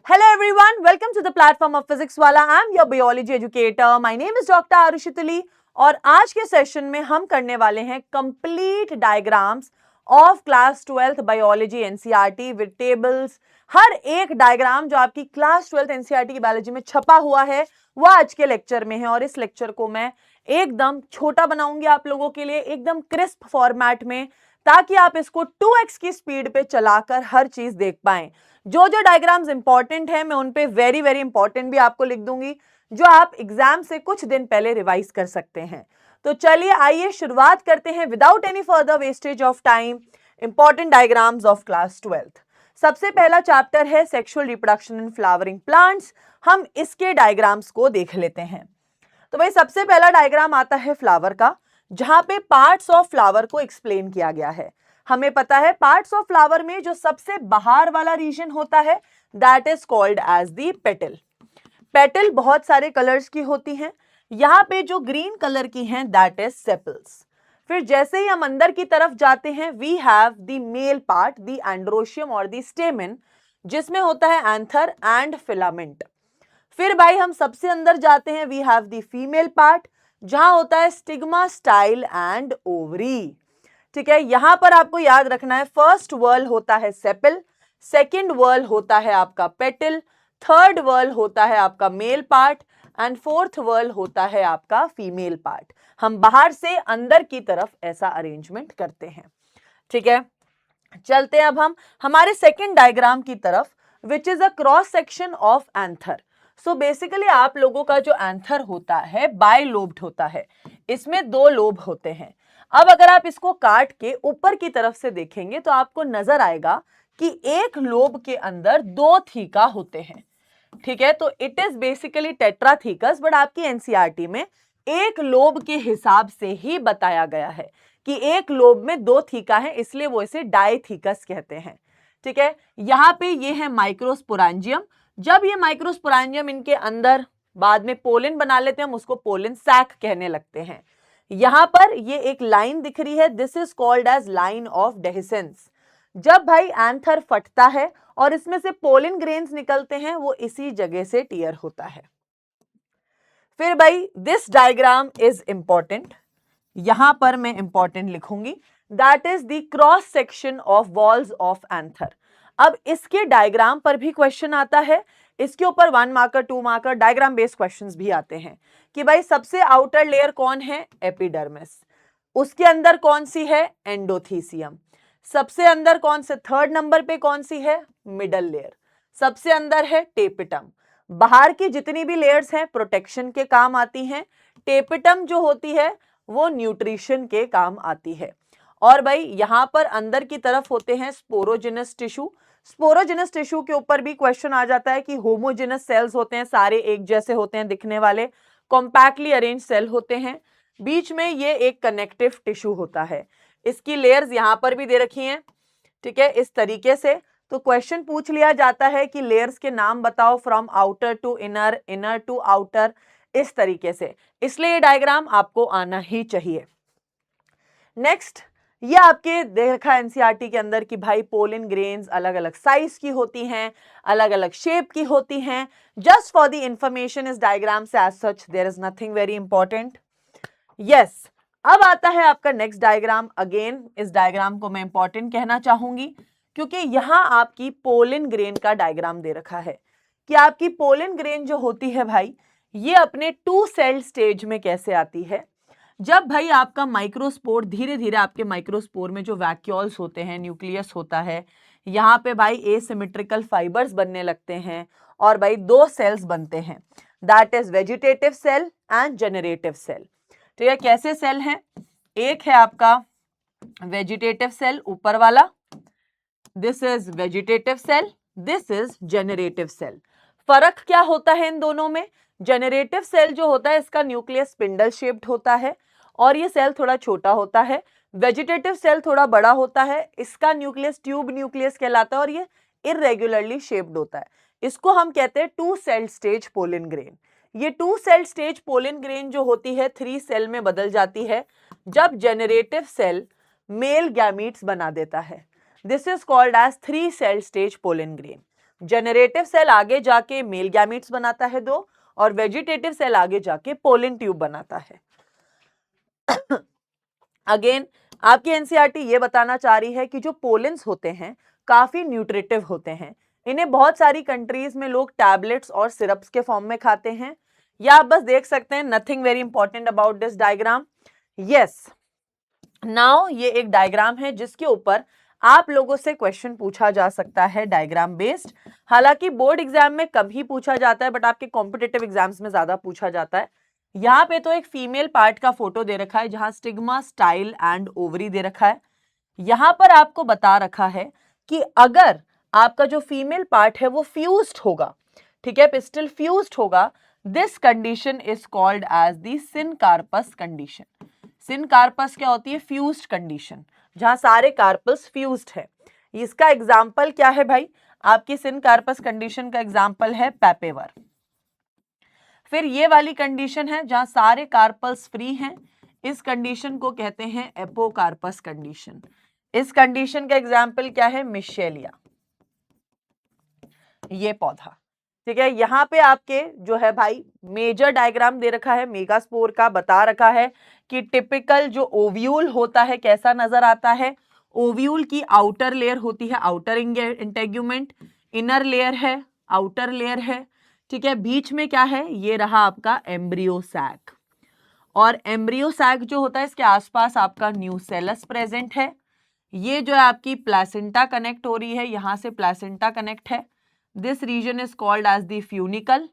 Hello everyone, welcome to the platform of Physics Wala. I am your biology educator. My name is Dr. Arushi Tuli और आज के session में हम करने वाले हैं complete diagrams of class 12th biology NCERT with tables. हर एक डायग्राम जो आपकी क्लास 12th एनसीईआरटी की बायोलॉजी में छपा हुआ है वो आज के लेक्चर में है और इस लेक्चर को मैं एकदम छोटा बनाऊंगी आप लोगों के लिए, एकदम क्रिस्प फॉर्मेट में, ताकि आप इसको 2x की स्पीड पे चलाकर हर चीज देख पाएं. जो जो डायग्राम्स इंपॉर्टेंट है मैं उन पे वेरी वेरी इंपॉर्टेंट भी आपको लिख दूंगी, जो आप एग्जाम से कुछ दिन पहले रिवाइज कर सकते हैं. तो चलिए आइए शुरुआत करते हैं without any further wastage of time. Important diagrams of class 12th. सबसे पहला चैप्टर है sexual reproduction in flowering plants. हम इसके डायग्राम्स को देख लेते हैं. तो भाई सबसे पहला डायग्राम आता है फ्लावर का, जहां पे पार्ट्स ऑफ फ्लावर को एक्सप्लेन किया गया है. हमें पता है पार्ट्स ऑफ फ्लावर में जो सबसे बाहर वाला रीजन होता है that is called as the petal. Petal बहुत सारे कलर्स की होती हैं. यहाँ पे जो ग्रीन कलर की हैं दैट इज सेपल्स. फिर जैसे ही हम अंदर की तरफ जाते हैं we have the male part, the androecium और द स्टेमेन, जिसमें होता है एंथर एंड फिलामेंट. फिर भाई हम सबसे अंदर जाते हैं we have the female part, जहां होता है स्टिग्मा, स्टाइल एंड ओवरी. ठीक है, यहां पर आपको याद रखना है फर्स्ट वर्ल होता है सेपल, सेकंड वर्ल होता है आपका पेटल, थर्ड वर्ल होता है आपका male part and fourth whorl होता है आपका फीमेल पार्ट. हम बाहर से अंदर की तरफ ऐसा अरेंजमेंट करते हैं. ठीक है, चलते हैं अब हम हमारे सेकंड डायग्राम की तरफ, विच is a cross section of anther. So basically आप लोगों का जो एंथर होता है बाइलोब्ड होता है, इसमें दो लोब होते हैं. अब अगर आप इसको काट के ऊपर की तरफ से देखेंगे तो आपको नजर आएगा कि एक लोब के अंदर दो थीका होते हैं. ठीक है, तो इट इज बेसिकली टेट्राथीकस, बट आपकी एनसीईआरटी में एक लोब के हिसाब से ही बताया गया है कि एक लोब में दो थीका है, इसलिए वो इसे डायथीकस कहते हैं. ठीक है, यहां पे ये है माइक्रोस्पोरेंजियम. जब ये माइक्रोस्पोरेंजियम इनके अंदर बाद में पोलन बना लेते हैं, हम उसको पोलन सैक कहने लगते हैं. यहां पर ये एक लाइन दिख रही है, this is called as line of dehiscence. जब भाई एंथर फटता है और इसमें से पोलन ग्रेन्स निकलते हैं, वो इसी जगह से टीयर होता है. फिर भाई दिस डायग्राम इज इंपॉर्टेंट, यहां पर मैं इंपॉर्टेंट लिखूंगी, that is the cross section of walls of anther. अब इसके डायग्राम पर भी क्वेश्चन आता है, इसके ऊपर 1 marker 2 marker diagram based questions भी आते हैं कि भाई सबसे आउटर लेयर कौन है, एपिडर्मिस. उसके अंदर कौन सी है, एंडोथीसियम. सबसे अंदर कौन से, थर्ड नंबर पे कौन सी है, मिडल लेयर. सबसे अंदर है टेपिटम. बाहर की जितनी भी लेयर्स हैं प्रोटेक्शन के काम आती हैं, टेपिटम जो होती है वो न्यूट्रिशन के काम आती है. और भाई यहां पर अंदर की तरफ होते हैं स्पोरोजिनस टिश्यू. स्पोरोजिनस टिश्यू के ऊपर भी क्वेश्चन आ जाता है कि होमोजिनस सेल्स होते हैं, सारे एक जैसे होते हैं दिखने वाले, कॉम्पैक्टली अरेंज सेल होते हैं, बीच में ये एक कनेक्टिव टिश्यू होता है. इसकी लेयर्स यहां पर भी दे रखी हैं. ठीक है, इस तरीके से तो क्वेश्चन पूछ लिया जाता है कि लेयर्स के नाम बताओ from outer to inner, inner to outer, इस तरीके से. इसलिए ये डायग्राम आपको आना ही चाहिए. नेक्स्ट, ये आपके देखा एनसीईआरटी के अंदर कि भाई पोलन ग्रेन्स अलग अलग साइज की होती हैं, अलग अलग शेप की होती हैं. जस्ट फॉर द इंफॉर्मेशन इस डायग्राम से as such there is nothing very important. Yes, अब आता है आपका नेक्स्ट डायग्राम. अगेन इस डायग्राम को मैं इंपॉर्टेंट कहना चाहूंगी क्योंकि यहां आपकी पोलन ग्रेन का डायग्राम दे रखा है कि आपकी पोलन ग्रेन जो होती है भाई, ये अपने 2 सेल स्टेज में कैसे आती है. जब भाई आपका माइक्रोस्पोर, धीरे धीरे आपके माइक्रोस्पोर में जो वैक्यूल्स होते हैं, न्यूक्लियस होता है, यहाँ पे भाई एसिमेट्रिकल फाइबर्स बनने लगते हैं और भाई 2 सेल्स बनते हैं, that is vegetative cell and generative cell. ठीक है, कैसे सेल हैं, एक है आपका वेजिटेटिव सेल ऊपर वाला, this is vegetative cell, this is generative cell. फर्क क्या होता है इन दोनों में, जेनरेटिव सेल जो होता है इसका न्यूक्लियस स्पिंडल शेप्ड होता है और ये सेल थोड़ा छोटा होता है. वेजिटेटिव सेल थोड़ा बड़ा होता है, इसका न्यूक्लियस ट्यूब न्यूक्लियस कहलाता है और ये इरेगुलरली शेप्ड होता है. इसको हम कहते हैं 2 सेल स्टेज पोलन ग्रेन. ये 2 सेल स्टेज पोलन ग्रेन जो होती है 3 सेल में बदल जाती है जब जेनरेटिव सेल मेल गैमीट्स बना देता है. This is called as 3 cell stage pollen grain. Generative cell आगे जाके मेल गैमीट्स बनाता है 2 और वेजिटेटिव सेल आगे जाके पोलन ट्यूब बनाता है। अगेन आपकी एनसीईआरटी ये बताना चाह रही है कि जो पोलेंस होते हैं काफी न्यूट्रिटिव होते हैं, इन्हें बहुत सारी कंट्रीज में लोग टैबलेट्स और सिरप्स के फॉर्म में खाते हैं। या आप बस देख सकते हैं, nothing very important about this diagram. Yes, now ये एक डायग्राम है जिसके ऊपर आप लोगों से क्वेश्चन पूछा जा सकता है डायग्राम बेस्ड। हालांकि बोर्ड एग्जाम में कम ही पूछा जाता है, बट आपके कॉम्पिटिटिव एग्जाम्स में ज्यादा पूछा जाता है। यहाँ पे तो एक फीमेल पार्ट का फोटो दे रखा है जहां स्टिग्मा, स्टाइल एंड ओवरी दे रखा है। यहां पर आपको बता रखा है कि अगर आपका जो फीमेल पार्ट है वो फ्यूज्ड होगा, ठीक है, पिस्टल फ्यूज्ड होगा, this condition is called as the syncarpous condition. Syncarpous क्या होती है? फ्यूज्ड कंडीशन, जहां सारे कार्पस फ्यूज्ड है। इसका एग्जाम्पल क्या है भाई? आपकी सिनकार्पस कंडीशन का एग्जाम्पल है पैपेवर। फिर ये वाली कंडीशन है जहां सारे कार्पल्स फ्री हैं, इस कंडीशन को कहते हैं एपोकार्पस कंडीशन। इस कंडीशन का एग्जाम्पल क्या है? मिशेलिया, ये पौधा, ठीक है। यहाँ पे आपके जो है भाई मेजर डायग्राम दे रखा है मेगास्पोर का, बता रखा है कि टिपिकल जो ओव्यूल होता है कैसा नजर आता है। ओव्यूल की आउटर लेयर होती है आउटर इंटेग्यूमेंट, इनर लेयर है, आउटर लेयर है, ठीक है। बीच में क्या है? ये रहा आपका एम्ब्रियो सैक, और एम्ब्रियो सैक जो होता है इसके आसपास आपका न्यूसेलस प्रेजेंट है। ये जो है आपकी प्लेसेंटा कनेक्ट हो रही है, यहां से प्लेसेंटा कनेक्ट है। This region is called as the funicle.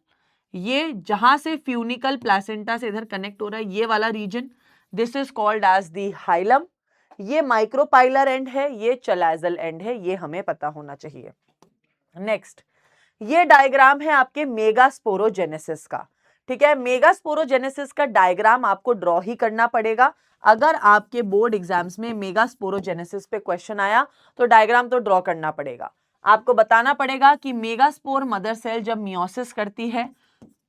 ये जहां से फ्यूनिकल प्लेसेंटा से इधर कनेक्ट हो रहा है, ये वाला region, this is called as the hilum. ये माइक्रोपाइलर एंड है, ये चलाजल एंड है, ये हमें पता होना चाहिए। नेक्स्ट, ये डायग्राम है आपके मेगास्पोरोजेनेसिस का, ठीक है। मेगास्पोरोजेनेसिस का डायग्राम आपको ड्रॉ ही करना पड़ेगा। अगर आपके बोर्ड एग्जाम्स में मेगास्पोरोजेनेसिस पे क्वेश्चन आया तो डायग्राम तो ड्रॉ करना पड़ेगा। आपको बताना पड़ेगा कि मेगास्पोर मदर सेल जब मियोसिस करती है,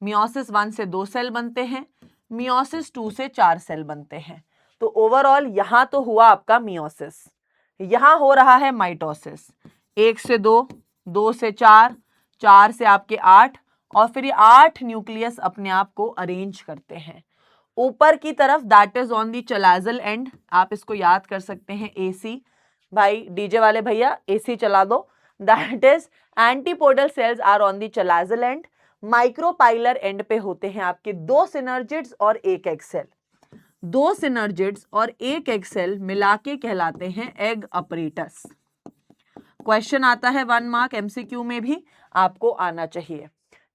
मियोसिस 1 से 2 सेल बनते हैं, मियोसिस 2 से 4 सेल बनते हैं। तो ओवरऑल यहां तो हुआ आपका मियोसिस, यहां हो रहा है माइटोसिस, 1 से 2, 2 से 4, 4 से आपके 8, और फिर ये 8 न्यूक्लियस अपने आप को अरेंज करते हैं ऊपर की तरफ, that is on the chalazal and. आप इसको याद कर सकते हैं एसी, भाई डीजे वाले भैया एसी चला दो। That is antipodal cells are on the chalazal end. Micropylar end पे होते हैं आपके 2 सिनर्जिड्स और 1 एग सेल। 2 सिनर्जिड्स और 1 एग सेल मिला के कहलाते हैं एग अपरेटस। क्वेश्चन आता है 1 मार्क एमसीक्यू में भी आपको आना चाहिए,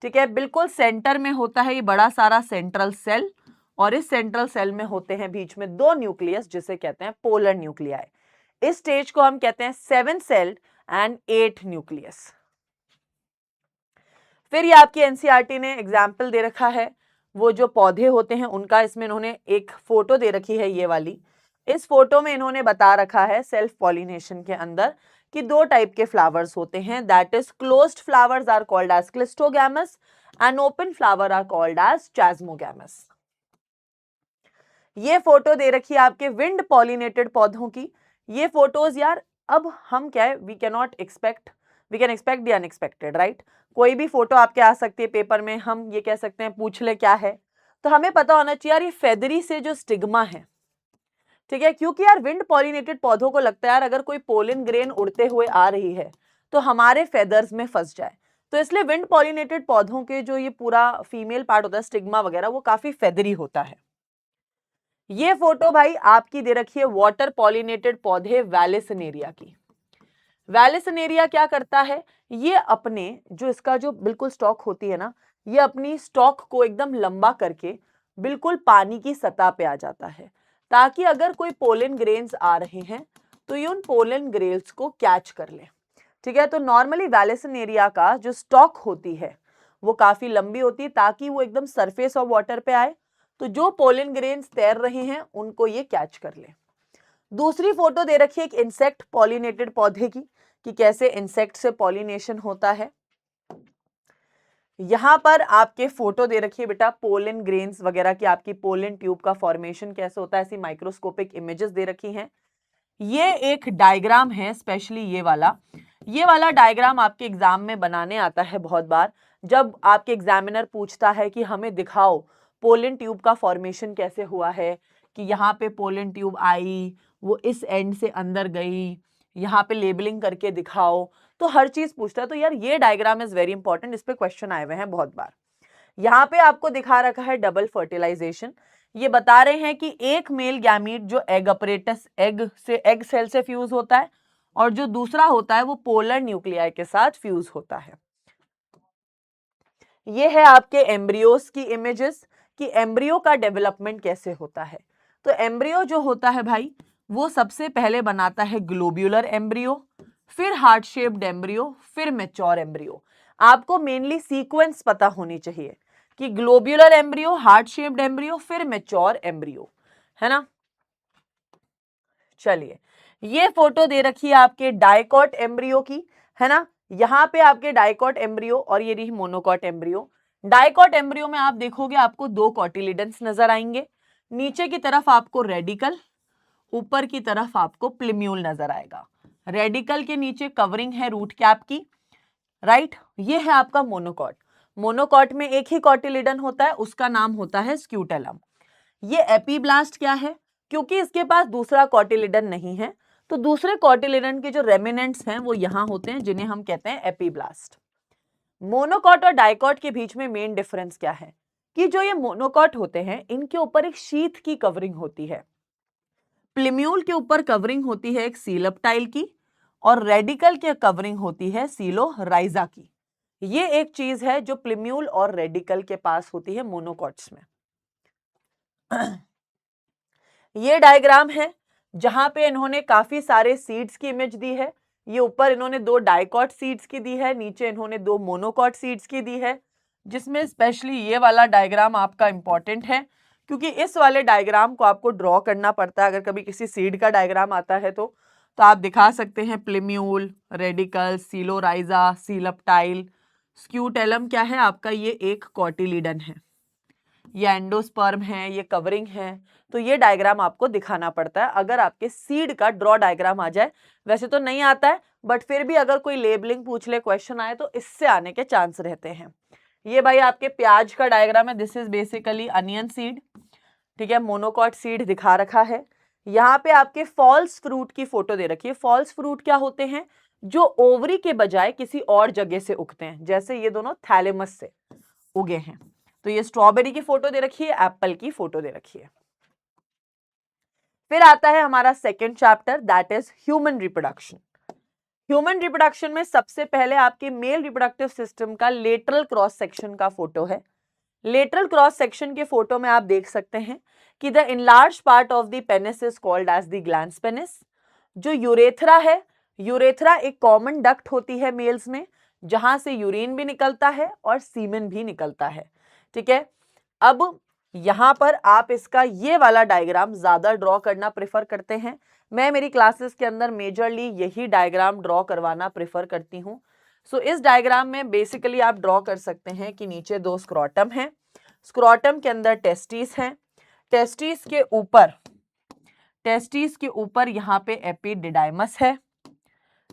ठीक है। बिल्कुल सेंटर में होता है ये बड़ा सारा सेंट्रल सेल, और इस सेंट्रल सेल में होते हैं बीच में 2 न्यूक्लियस जिसे कहते हैं पोलर न्यूक्लियाई। इस स्टेज को हम कहते हैं 7 सेल्ड एंड 8 न्यूक्लियस। फिर ये आपकी एनसीईआरटी ने एग्जाम्पल दे रखा है वो जो पौधे होते हैं उनका, इसमें इन्होंने एक फोटो दे रखी है ये वाली। इस फोटो में इन्होंने बता रखा है सेल्फ पॉलिनेशन के अंदर कि 2 टाइप के फ्लावर्स होते हैं, that is closed flowers are called as cleistogamous and open flower are called as chasmogamous. ये फोटो दे रखी है आपके विंड पॉलिनेटेड पौधों की। ये फोटोज यार, अब हम क्या है, we can expect the unexpected, right. कोई भी फोटो आपके आ सकती है पेपर में, हम ये कह सकते हैं पूछ ले क्या है, तो हमें पता होना चाहिए यार ये फेदरी से जो स्टिग्मा है, ठीक है। क्योंकि यार विंड पॉलिनेटेड पौधों को लगता है यार अगर कोई पोलन ग्रेन उड़ते हुए आ रही है तो हमारे फेदर्स में फंस जाए, तो इसलिए विंड पॉलिनेटेड पौधों के जो ये पूरा फीमेल पार्ट होता है स्टिग्मा वगैरह, वो काफी फेदरी होता है। ये फोटो भाई आपकी दे रखी है वाटर पॉलिनेटेड पौधे वैलिसिनेरिया की। वैलिसिनेरिया क्या करता है, ये अपने जो इसका जो बिल्कुल स्टॉक होती है ना, ये अपनी स्टॉक को एकदम लंबा करके बिल्कुल पानी की सतह पे आ जाता है, ताकि अगर कोई पोलन ग्रेन्स आ रहे हैं तो ये उन पोलन ग्रेन्स को कैच कर ले, ठीक है। तो नॉर्मली वैलिसिनेरिया का जो स्टॉक होती है वो काफी लंबी होती है ताकि वो एकदम सरफेस ऑफ वाटर पे आए, तो जो पोलन ग्रेन्स तैर रहे हैं उनको ये कैच कर ले। दूसरी फोटो दे रखी है एक इंसेक्ट पॉलिनेटेड पौधे की, कि कैसे इंसेक्ट से पॉलिनेशन होता है। यहां पर आपके फोटो दे रखी है बेटा पोलन ग्रेन्स वगैरह की, आपकी पोलन ट्यूब का फॉर्मेशन कैसे होता है, ऐसी माइक्रोस्कोपिक इमेजेस दे रखी हैं। ये एक डायग्राम है स्पेशली ये वाला, ये वाला डायग्राम आपके एग्जाम में बनाने आता है बहुत बार, जब आपके एग्जामिनर पूछता है कि हमें दिखाओ पोलन ट्यूब का फॉर्मेशन कैसे हुआ है, कि यहाँ पे पोलन ट्यूब आई, वो इस एंड से अंदर गई, यहाँ पे लेबलिंग करके दिखाओ, तो हर चीज पूछता है। तो यार ये डायग्राम इज वेरी इंपॉर्टेंट, इस पे क्वेश्चन आए हुए हैं बहुत बार। यहाँ पे आपको दिखा रखा है डबल फर्टिलाइजेशन। ये बता रहे हैं कि एक मेल गैमीट जो एग अपरेटस, एग सेल से फ्यूज होता है, और जो दूसरा होता है वो पोलर न्यूक्लियाई के साथ फ्यूज होता है। ये है आपके एम्ब्रियोस की इमेजेस, कि एम्ब्रियो का डेवलपमेंट कैसे होता है। तो एम्ब्रियो जो होता है भाई, वो सबसे पहले बनाता है ग्लोब्यूलर एम्ब्रियो, फिर हार्ट शेप्ड एम्ब्रियो, फिर मैच्योर एम्ब्रियो। आपको मेनली सीक्वेंस पता होनी चाहिए कि globular embryo, heart shaped embryo, फिर मैच्योर एम्ब्रियो, है ना। चलिए, ये फोटो दे रखी है आपके डाइकॉट एम्ब्रियो की, है ना। यहाँ पे आपके डाइकॉट एम्ब्रियो और ये रही मोनोकॉट एम्ब्रियो। डाइकॉट एम्ब्रियो में आप देखोगे आपको दो कॉटिलिडन्स नजर आएंगे, नीचे की तरफ आपको रेडिकल, ऊपर की तरफ आपको प्लिम्यूल नजर आएगा। रेडिकल के नीचे कवरिंग है रूट कैप की, राइट। ये है आपका मोनोकॉट। मोनोकॉट में एक ही कॉटिलिडन होता है, उसका नाम होता है स्क्यूटेलम। ये एपीब्लास्ट क्या है, क्योंकि इसके पास दूसरा कॉटिलिडन नहीं है, तो दूसरे कॉटिलिडन के जो रेमिनेंट्स हैं वो यहां होते हैं, जिन्हें हम कहते हैं एपीब्लास्ट। मोनोकॉट और डाइकॉट के बीच में मेन डिफरेंस क्या है, कि जो ये मोनोकॉट होते हैं इनके ऊपर एक शीथ की कवरिंग होती है। प्लिम्यूल के ऊपर कवरिंग होती है एक सीलप्टाइल की, और रेडिकल के कवरिंग होती है सीलोराइजा की। ये एक चीज है जो प्लिम्यूल और रेडिकल के पास होती है मोनोकॉट्स में। ये डायग्राम है जहां पे इन्होंने काफी सारे सीड्स की इमेज दी है। ये ऊपर इन्होंने दो डाइकॉट सीड्स की दी है, नीचे इन्होंने दो मोनोकॉट सीड्स की दी है, जिसमें स्पेशली ये वाला डायग्राम आपका इंपॉर्टेंट है, क्योंकि इस वाले डायग्राम को आपको ड्रॉ करना पड़ता है। अगर कभी किसी सीड का डायग्राम आता है तो आप दिखा सकते हैं प्लिम्यूल, रेडिकल, सीलोराइजा, सीलप्टाइल। स्क्यूटेलम क्या है आपका, ये एक कॉटिलिडन है, ये एंडोस्पर्म है, ये कवरिंग है। तो ये डायग्राम आपको दिखाना पड़ता है अगर आपके सीड का ड्रॉ डायग्राम आ जाए। वैसे तो नहीं आता है, बट फिर भी अगर कोई लेबलिंग पूछ ले, क्वेश्चन आए, तो इससे आने के चांस रहते हैं। ये भाई आपके प्याज का डायग्राम है, this is basically onion seed, ठीक है। मोनोकॉट सीड दिखा रखा है। यहाँ पे आपके फॉल्स फ्रूट की फोटो दे रखी है। फॉल्स फ्रूट क्या होते हैं, जो ओवरी के बजाय किसी और जगह से उगते हैं, जैसे ये दोनों थैलेमस से उगे हैं। तो ये स्ट्रॉबेरी की फोटो दे रखी है, एप्पल की फोटो दे रखी है। फिर आता है हमारा second chapter, that is human reproduction. Human reproduction में सबसे पहले आपके मेल रिप्रोडक्टिव सिस्टम का लेटरल क्रॉस सेक्शन का फोटो है। लेटरल क्रॉस सेक्शन के फोटो में आप देख सकते हैं कि the enlarge part of the penis is called as the glans penis. जो यूरेथ्रा है, यूरेथ्रा एक कॉमन डक्ट होती है मेल्स में, जहां से यूरिन भी निकलता है और सीमेन भी निकलता है, ठीक है। अब यहां पर आप इसका ये वाला डायग्राम ज्यादा ड्रॉ करना प्रेफर करते हैं। मैं मेरी क्लासेस के अंदर मेजरली यही डायग्राम ड्रॉ करवाना प्रेफर करती हूँ। सो इस डायग्राम में बेसिकली आप ड्रॉ कर सकते हैं कि नीचे दो स्क्रोटम हैं, स्क्रोटम के अंदर टेस्टिस हैं, टेस्टिस के ऊपर यहाँ पे एपिडिडाइमस है,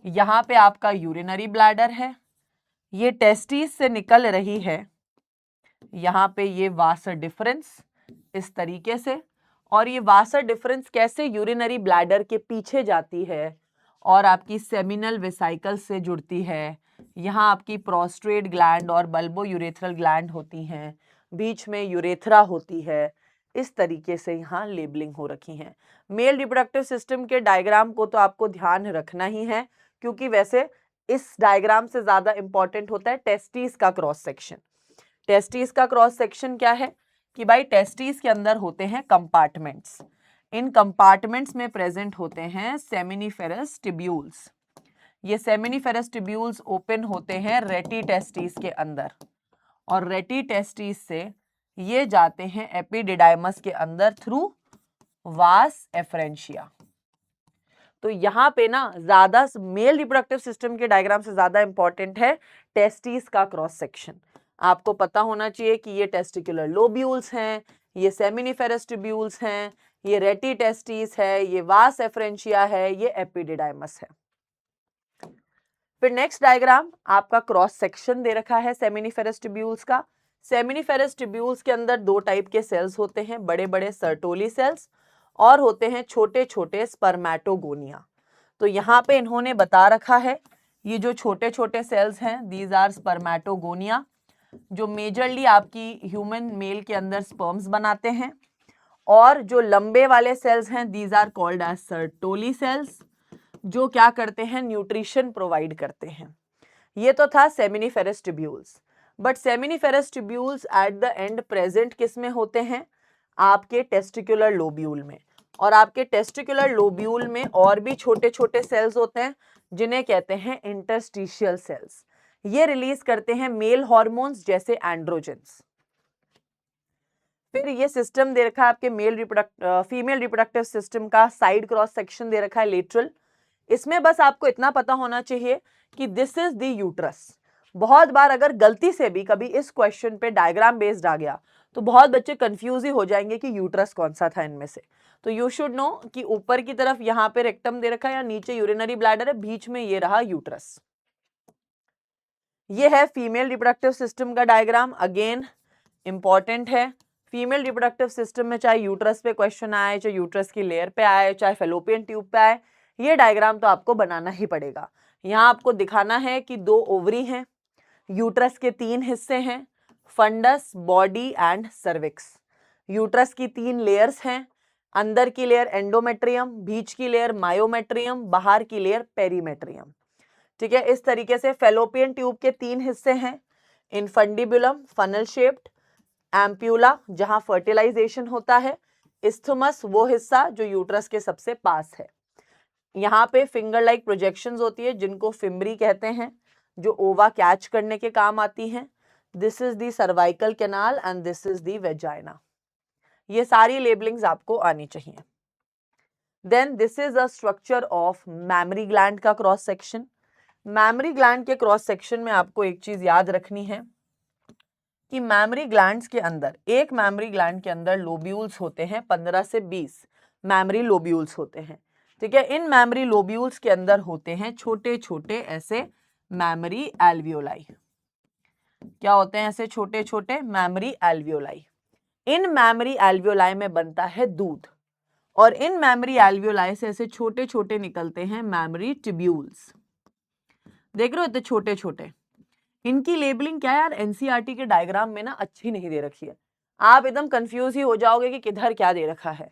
यहाँ पे आपका यूरिनरी ब्लैडर है, ये टेस्टिस से निकल रही है यहाँ पे ये वासर डिफरेंस इस तरीके से, और ये वासर डिफरेंस कैसे यूरिनरी ब्लैडर के पीछे जाती है और आपकी सेमिनल वेसाइकल से जुड़ती है। यहाँ आपकी प्रोस्ट्रेट ग्लैंड और बल्बो यूरेथ्रल ग्लैंड होती हैं, बीच में यूरेथ्रा होती है। इस तरीके से यहाँ लेबलिंग हो रखी है। मेल रिप्रोडक्टिव सिस्टम के डायग्राम को तो आपको ध्यान रखना ही है, क्योंकि वैसे इस डायग्राम से ज्यादा इंपॉर्टेंट होता है टेस्टिस का क्रॉस सेक्शन। टेस्टिस का क्रॉस सेक्शन क्या है कि भाई टेस्टिस के अंदर होते हैं कंपार्टमेंट्स, इन कंपार्टमेंट्स में प्रेजेंट होते हैं सेमिनिफेरस टिब्यूल्स। ये सेमिनिफेरस टिब्यूल्स ओपन होते हैं रेटी टेस्टिस के अंदर, और रेटी टेस्टिस से ये जाते हैं एपिडिडाइमस के अंदर थ्रू वास एफरेंशिया। तो यहाँ पे ना ज्यादा मेल रिप्रोडक्टिव सिस्टम के डायग्राम से ज्यादा इंपॉर्टेंट है टेस्टिस का क्रॉस सेक्शन। आपको पता होना चाहिए कि ये टेस्टिकुलर लोब्यूल्स हैं, ये सेमिनिफेरस ट्यूब्यूल्स हैं, ये रेटी टेस्टिस है, ये वास एफरेंशिया है, ये एपिडिडाइमस है। फिर नेक्स्ट डायग्राम आपका क्रॉस सेक्शन दे रखा है सेमिनिफेरस ट्यूब्यूल्स का। सेमिनिफेरस ट्यूब्यूल्स के अंदर दो टाइप के सेल्स होते हैं, बड़े बड़े सर्टोली सेल्स और होते हैं छोटे छोटे स्पर्मेटोगोनिया। तो यहाँ पे इन्होंने बता रखा है ये जो छोटे छोटे सेल्स हैं दीज आर स्पर्मेटोगोनिया, जो मेजरली आपकी ह्यूमन मेल के अंदर स्पर्म्स बनाते हैं, और जो लंबे वाले सेल्स हैं these are called as Sertoli cells, जो क्या करते हैं, न्यूट्रिशन प्रोवाइड करते हैं। ये तो था seminiferous tubules, but seminiferous tubules at the end present किस में होते हैं, आपके टेस्टिकुलर लोब्यूल में। और आपके टेस्टिकुलर लोब्यूल में और भी छोटे छोटे सेल्स होते हैं जिन्हें कहते हैं इंटरस्टिशियल सेल्स। ये रिलीज करते हैं मेल हार्मोन्स जैसे एंड्रोजेंस। फिर ये सिस्टम दे रखा है आपके फीमेल रिप्रोडक्टिव सिस्टम का, साइड क्रॉस सेक्शन दे रखा है लेटरल। इसमें बस आपको इतना पता होना चाहिए कि दिस इज द यूट्रस। बहुत बार अगर गलती से भी कभी इस क्वेश्चन पे डायग्राम बेस्ड आ गया तो बहुत बच्चे कंफ्यूज ही हो जाएंगे कि यूट्रस कौन सा था इनमें से। तो यू शुड नो कि ऊपर की तरफ यहाँ पे रेक्टम दे रखा है या नीचे यूरिनरी ब्लैडर है, बीच में ये रहा यूट्रस। ये है फीमेल रिप्रोडक्टिव सिस्टम का डायग्राम, अगेन इंपॉर्टेंट है। फीमेल रिप्रोडक्टिव सिस्टम में चाहे यूट्रस पे क्वेश्चन आए, चाहे यूट्रस की लेयर पे आए, चाहे फेलोपियन ट्यूब पे आए, ये डायग्राम तो आपको बनाना ही पड़ेगा। यहाँ आपको दिखाना है कि दो ओवरी हैं, यूट्रस के तीन हिस्से हैं, fundus, body and cervix. Uterus की तीन लेयर्स हैं, अंदर की लेयर एंडोमेट्रियम, बीच की लेयर मायोमेट्रियम, बाहर की लेयर पेरीमेट्रियम। ठीक है, इस तरीके से फेलोपियन ट्यूब के तीन हिस्से हैं, इनफंडिबुलम फनल शेप्ड, एम्प्यूला जहां फर्टिलाइजेशन होता है, इस्थमस वो हिस्सा जो यूट्रस के सबसे पास है। यहाँ पे फिंगर लाइक प्रोजेक्शंस होती है जिनको फिम्बरी कहते हैं, जो ओवा कैच करने के काम आती हैं। This is the cervical canal and this is the vagina. ये सारी लेबलिंग्स आपको आनी चाहिए। Then this is a structure of mammary gland का क्रॉस सेक्शन। मैमरी ग्लैंड के क्रॉस सेक्शन में आपको एक चीज याद रखनी है कि मैमरी ग्लैंड्स के अंदर, एक मैमरी ग्लैंड के अंदर लोब्यूल्स होते हैं, 15 से 20 मैमरी लोब्यूल्स होते हैं। ठीक है, इन मैमरी लोब्यूल्स के अंदर होते हैं छोटे छोटे ऐसे मैमरी एल्वियोलाई। क्या होते हैं ऐसे छोटे छोटे मैमरी एल्वियोलाई? इन मैमरी एल्वियोलाई में बनता है दूध, और इन मैमरी एल्वियोलाई से ऐसे छोटे छोटे निकलते हैं मैमरी ट्यूब्यूल्स। देख रहे हो इतने छोटे छोटे। इनकी लेबलिंग क्या है यार, एनसीईआरटी के डायग्राम में ना अच्छी नहीं दे रखी है, आप एकदम कंफ्यूज ही हो जाओगे कि किधर क्या दे रखा है।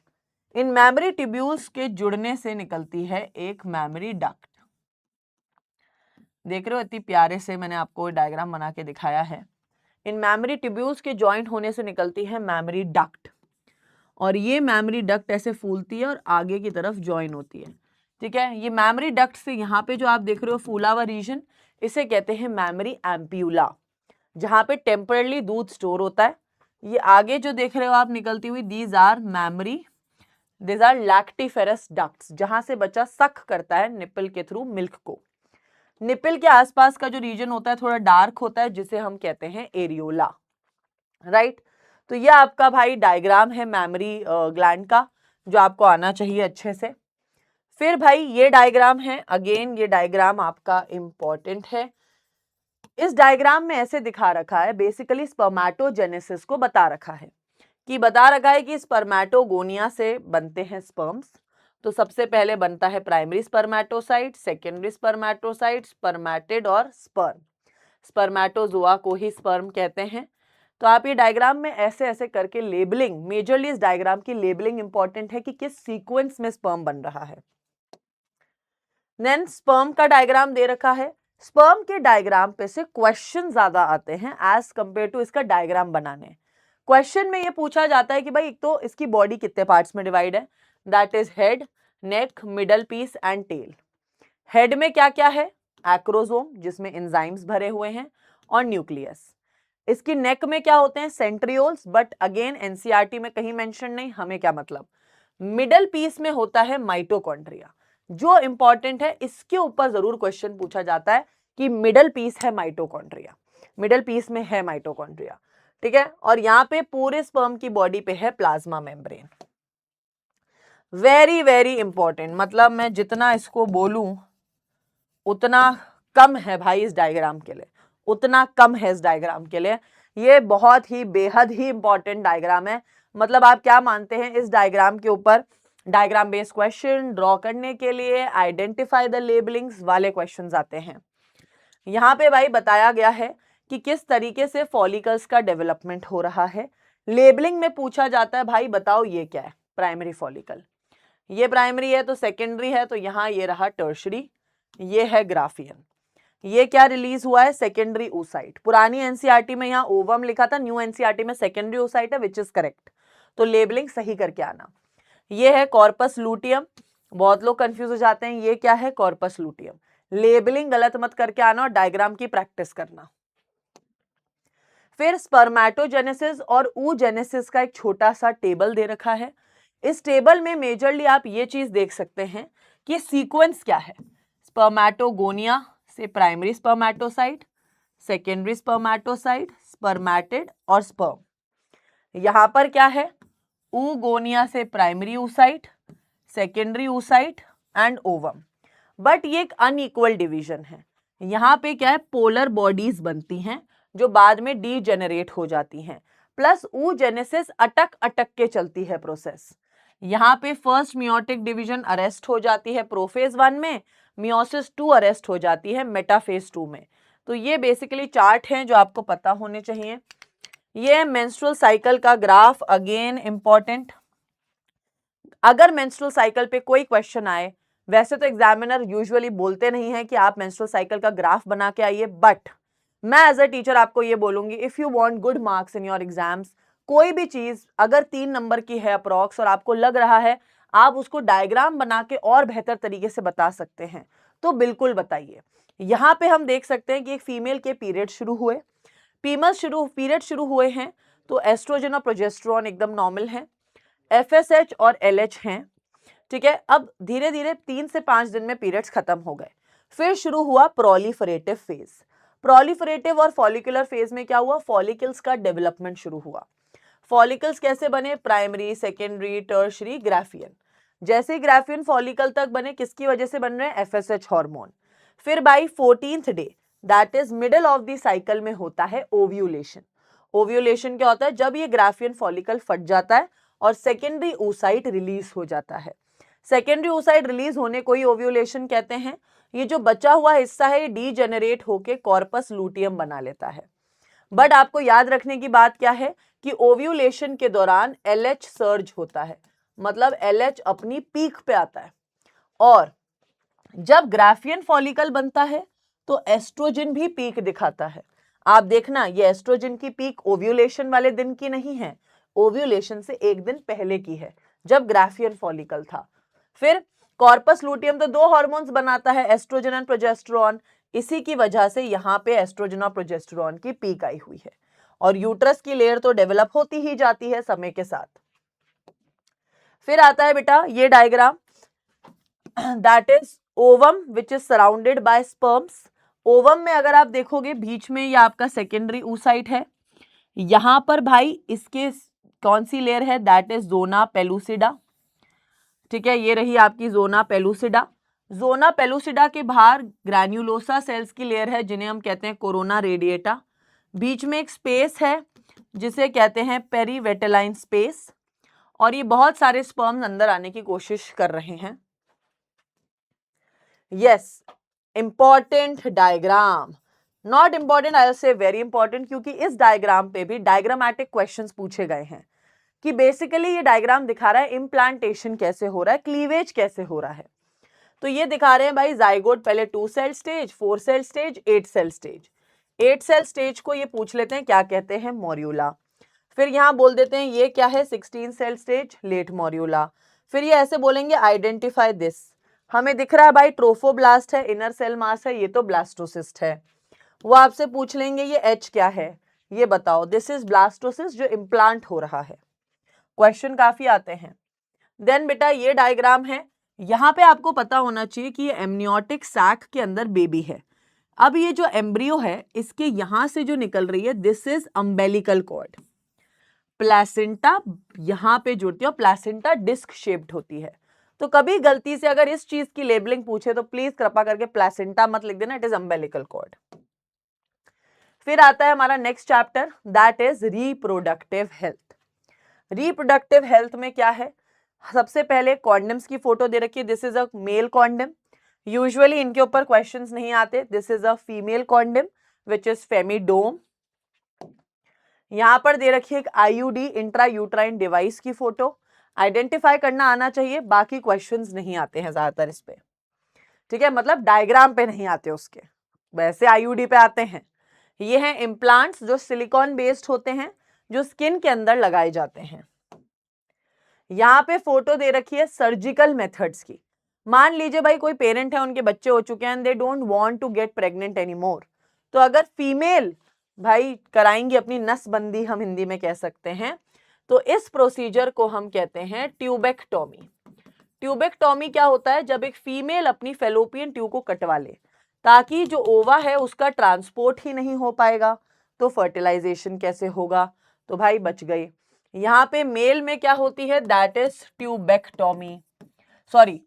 इन मैमरी ट्यूब्यूल्स के जुड़ने से निकलती है एक मैमरी डक्ट। देख रहे हो इतनी प्यारे से मैंने आपको डायग्राम बना के दिखाया है। इन मैमरी ट्यूब्यूल्स के जॉइंट होने से निकलती है मैमरी डक्ट, और ये मैमरी डक्ट ऐसे फूलती है और आगे की तरफ जॉइन होती है। ठीक है, ये मैमरी डक्ट से यहाँ पे जो आप देख रहे हो फूला हुआ रीजन, इसे कहते हैं मैमरी एम्प्यूला, जहाँ पे टेम्परली दूध स्टोर होता है। ये आगे जो देख रहे हो आप निकलती हुई, दीज आर लैक्टिफेरस डक्ट्स, जहां से बच्चा सक करता है निपल के थ्रू मिल्क को। निपल के आसपास का जो रीजन होता है थोड़ा डार्क होता है, जिसे हम कहते हैं एरियोला। राइट, तो ये आपका भाई डायग्राम है मैमरी ग्लैंड का, जो आपको आना चाहिए अच्छे से। फिर भाई ये डायग्राम है, अगेन ये डायग्राम आपका इंपॉर्टेंट है। इस डायग्राम में ऐसे दिखा रखा है, बेसिकली स्पर्मेटोजेनेसिस को बता रखा है कि स्पर्मेटोगोनिया से बनते हैं स्पर्म्स। तो सबसे पहले बनता है primary spermatocyte, secondary spermatocyte, spermatid और स्पर्म। स्पर्मेटोजोआ को ही स्पर्म कहते हैं। तो आप ये डायग्राम में ऐसे ऐसे करके लेबलिंग, मेजरली इस डायग्राम की लेबलिंग इंपॉर्टेंट है कि किस सीक्वेंस में स्पर्म बन रहा है। देन स्पर्म का डायग्राम दे रखा है। स्पर्म के डायग्राम पे से क्वेश्चन ज्यादा आते हैं एज कंपेयर टू इसका डायग्राम बनाने। क्वेश्चन में ये पूछा जाता है कि भाई एक तो इसकी बॉडी कितने पार्ट्स में डिवाइड है, that is head, neck, middle piece and tail. Head में क्या क्या है, एक्रोसोम जिसमें एंजाइम्स भरे हुए हैं, और न्यूक्लियस। इसकी नेक में क्या होते हैं, सेंट्रियोल्स, बट अगेन एनसीईआरटी में कहीं मेंशन नहीं, हमें क्या मतलब। मिडल पीस में होता है माइटोकॉन्ड्रिया, जो इंपॉर्टेंट है, इसके ऊपर जरूर क्वेश्चन पूछा जाता है कि मिडल पीस है माइटोकॉन्ड्रिया, मिडल पीस में है माइटोकॉन्ड्रिया। ठीक है, और यहाँ पे पूरे स्पर्म की बॉडी पे है plasma membrane. Very very important, मतलब मैं जितना इसको बोलूं उतना कम है भाई इस डायग्राम के लिए, उतना कम है इस डायग्राम के लिए। ये बहुत ही बेहद ही इंपॉर्टेंट डायग्राम है। मतलब आप क्या मानते हैं, इस डायग्राम के ऊपर डायग्राम बेस्ड क्वेश्चन ड्रॉ करने के लिए आइडेंटिफाई द लेबलिंग्स वाले क्वेश्चंस आते हैं। यहाँ पे भाई बताया गया है कि किस तरीके से फॉलिकल्स का डेवलपमेंट हो रहा है। लेबलिंग में पूछा जाता है भाई बताओ ये क्या है, प्राइमरी फॉलिकल, ये प्राइमरी है तो सेकेंडरी है, तो यहाँ ये रहा टर्शरी, ये है ग्राफियन। ये क्या रिलीज हुआ है, सेकेंडरी oocyte। पुरानी एनसीईआरटी में यहाँ ओवम लिखा था, न्यू एनसीईआरटी में सेकेंडरी oocyte है, विच इज करेक्ट। तो लेबलिंग सही करके आना। ये है कॉर्पस लूटियम, बहुत लोग कंफ्यूज हो जाते हैं ये क्या है, कॉर्पस लूटियम। लेबलिंग गलत मत करके आना और डायग्राम की प्रैक्टिस करना। फिर स्पर्मेटोजेनेसिस और oogenesis का एक छोटा सा टेबल दे रखा है। इस टेबल में मेजरली आप ये चीज देख सकते हैं कि सीक्वेंस क्या है। स्पर्मेटोगोनिया से primary spermatocyte, secondary spermatocyte, spermatid और स्पर्म। यहां पर क्या है, oogonia से primary oocyte, secondary oocyte and ovum. But ये एक अनइक्वल डिवीजन है। यहाँ पे क्या है, पोलर बॉडीज बनती हैं जो बाद में डीजेनरेट हो जाती हैं, प्लस oogenesis अटक अटक के चलती है प्रोसेस। यहाँ पे फर्स्ट मियोटिक डिवीजन अरेस्ट हो जाती है प्रोफेज 1 में, मियोसिस 2 अरेस्ट हो जाती है मेटाफेज 2 में। तो ये बेसिकली चार्ट हैं जो आपको पता होने चाहिए। ये मेंस्ट्रुअल साइकिल का ग्राफ, अगेन इंपॉर्टेंट। अगर मेंस्ट्रुअल साइकिल पे कोई क्वेश्चन आए, वैसे तो एग्जामिनर यूजुअली बोलते नहीं है कि आप मेंस्ट्रुअल साइकिल का ग्राफ बना के आइए, बट मैं एज अ टीचर आपको ये बोलूंगी, if you want good marks in your exams, कोई भी चीज अगर 3 नंबर की है अप्रॉक्स और आपको लग रहा है आप उसको डायग्राम बना के और बेहतर तरीके से बता सकते हैं, तो बिल्कुल बताइए। यहाँ पे हम देख सकते हैं कि एक फीमेल के पीरियड शुरू हुए, पीरियड शुरू हुए हैं, तो एस्ट्रोजन और प्रोजेस्टेरोन एकदम नॉर्मल है, FSH और LH हैं, ठीक है। अब धीरे धीरे 3 से 5 दिन में पीरियड्स खत्म हो गए, फिर शुरू हुआ प्रोलिफरेटिव फेज। प्रोलिफरेटिव और फॉलिकुलर फेज में क्या हुआ, फॉलिकल्स का डेवलपमेंट शुरू हुआ। फॉलिकल्स कैसे बने, प्राइमरी, सेकेंडरी, टर्शरी, ग्राफियन। जैसे ही ग्राफियन फॉलिकल तक बने, किसकी वजह से बन रहे हैं, FSH हार्मोन। फिर by 14th day, that is middle of the cycle में होता है ओव्यूलेशन। ओव्यूलेशन क्या होता है, जब ये ग्राफियन फॉलिकल फट जाता है और सेकेंडरी oocyte रिलीज हो जाता है। सेकेंडरी oocyte रिलीज होने को ही ओव्यूलेशन कहते हैं। ये जो बचा हुआ हिस्सा है ये डीजेनरेट होके कॉर्पस लूटियम बना लेता है। बट आपको याद रखने की बात क्या है कि ओव्यूलेशन के दौरान LH सर्ज होता है, मतलब LH अपनी पीक पे आता है। और जब ग्राफियन फॉलिकल बनता है तो एस्ट्रोजन भी पीक दिखाता है। आप देखना, ये एस्ट्रोजन की पीक ओव्यूलेशन वाले दिन की नहीं है, ओव्यूलेशन से एक दिन पहले की है, जब ग्राफियन फॉलिकल था। फिर कॉर्पस लूटियम तो 2 हार्मोन्स बनाता है, एस्ट्रोजन एंड प्रोजेस्टेरोन। इसी की वजह से यहाँ पे एस्ट्रोजन और प्रोजेस्टेरोन की पीक आई हुई है, और यूट्रस की लेयर तो डेवलप होती ही जाती है समय के साथ। फिर आता है बेटा ये diagram, that is ovum which is surrounded by sperms. Ovum में अगर आप देखोगे बीच में ये आपका सेकेंडरी oocyte है, यहां पर भाई इसके कौन सी लेयर है, दैट इज जोना पेलुसिडा, ठीक है। ये रही आपकी जोना पेलुसिडा। जोना पेलुसिडा के बाहर ग्रैन्युलोसा सेल्स की लेयर है जिन्हें हम कहते हैं कोरोना रेडिएटा। बीच में एक स्पेस है जिसे कहते हैं पेरीवेटेलाइन स्पेस, और ये बहुत सारे स्पर्म्स अंदर आने की कोशिश कर रहे हैं। Yes, important diagram, not important, I will say very important, क्योंकि इस डायग्राम पे भी डायग्रामेटिक क्वेश्चंस पूछे गए हैं कि बेसिकली ये डायग्राम दिखा रहा है इम्प्लांटेशन कैसे हो रहा है, क्लीवेज कैसे हो रहा है। तो ये दिखा रहे हैं भाई जाइगोट पहले 2 cell stage, 4 cell stage, 8 cell stage. 8 cell stage को ये पूछ लेते हैं क्या कहते हैं, मॉर्यूला। फिर यहाँ बोल देते हैं ये क्या है, 16 सेल स्टेज, लेट मॉर्यूला। फिर ये ऐसे बोलेंगे आइडेंटिफाई दिस, हमें दिख रहा है भाई ट्रोफोब्लास्ट है, इनर सेल मास है, ये तो ब्लास्टोसिस्ट है। वो आपसे पूछ लेंगे ये H क्या है, ये बताओ, दिस इज ब्लास्टोसिस्ट जो इम्प्लांट हो रहा है। क्वेश्चन काफी आते हैं। देन बेटा ये डायग्राम है, यहाँ पे आपको पता होना चाहिए कि ये एमनियोटिक सैक के अंदर बेबी है। अब ये जो एम्ब्रियो है इसके यहां से जो निकल रही है, this is umbilical cord. Placenta यहाँ पे जुड़ती है और प्लेसेंटा डिस्क शेप्ड होती है। तो कभी गलती से अगर इस चीज की लेबलिंग पूछे तो प्लीज कृपा करके प्लेसेंटा मत लिख देना, इट इज अम्बेलिकल कॉर्ड। फिर आता है हमारा next chapter, that is reproductive health. Reproductive health में क्या है, सबसे पहले कॉन्डम्स की फोटो दे रखी है, this is a male condom, usually इनके ऊपर क्वेश्चंस नहीं आते। This is a female condom which is Femidom. यहां पर दे रखी है एक आईयूडी इंट्रा यूट्राइन डिवाइस की फोटो, आइडेंटिफाई करना आना चाहिए, बाकी क्वेश्चंस नहीं आते हैं ज्यादातर इस पे, ठीक है, मतलब डायग्राम पे नहीं आते उसके, वैसे आईयूडी पे आते हैं। ये हैं इम्प्लांट्स जो सिलिकॉन बेस्ड होते हैं, जो स्किन के अंदर लगाए जाते हैं। यहाँ पे फोटो दे रखी है सर्जिकल मेथड्स की। मान लीजिए भाई कोई पेरेंट है, उनके बच्चे हो चुके हैं, they don't want to get pregnant anymore, तो अगर फीमेल भाई कराएंगी अपनी नसबंदी, हम हिंदी में कह सकते हैं, तो इस प्रोसीजर को हम कहते हैं ट्यूबेक्टोमी। ट्यूबेक्टोमी क्या होता है, जब एक फीमेल अपनी फेलोपियन ट्यूब को कटवा ले, ताकि जो ओवा है उसका ट्रांसपोर्ट ही नहीं हो पाएगा, तो फर्टिलाइजेशन कैसे होगा, तो भाई बच गए। यहाँ पे मेल में क्या होती है, that is tubectomy, sorry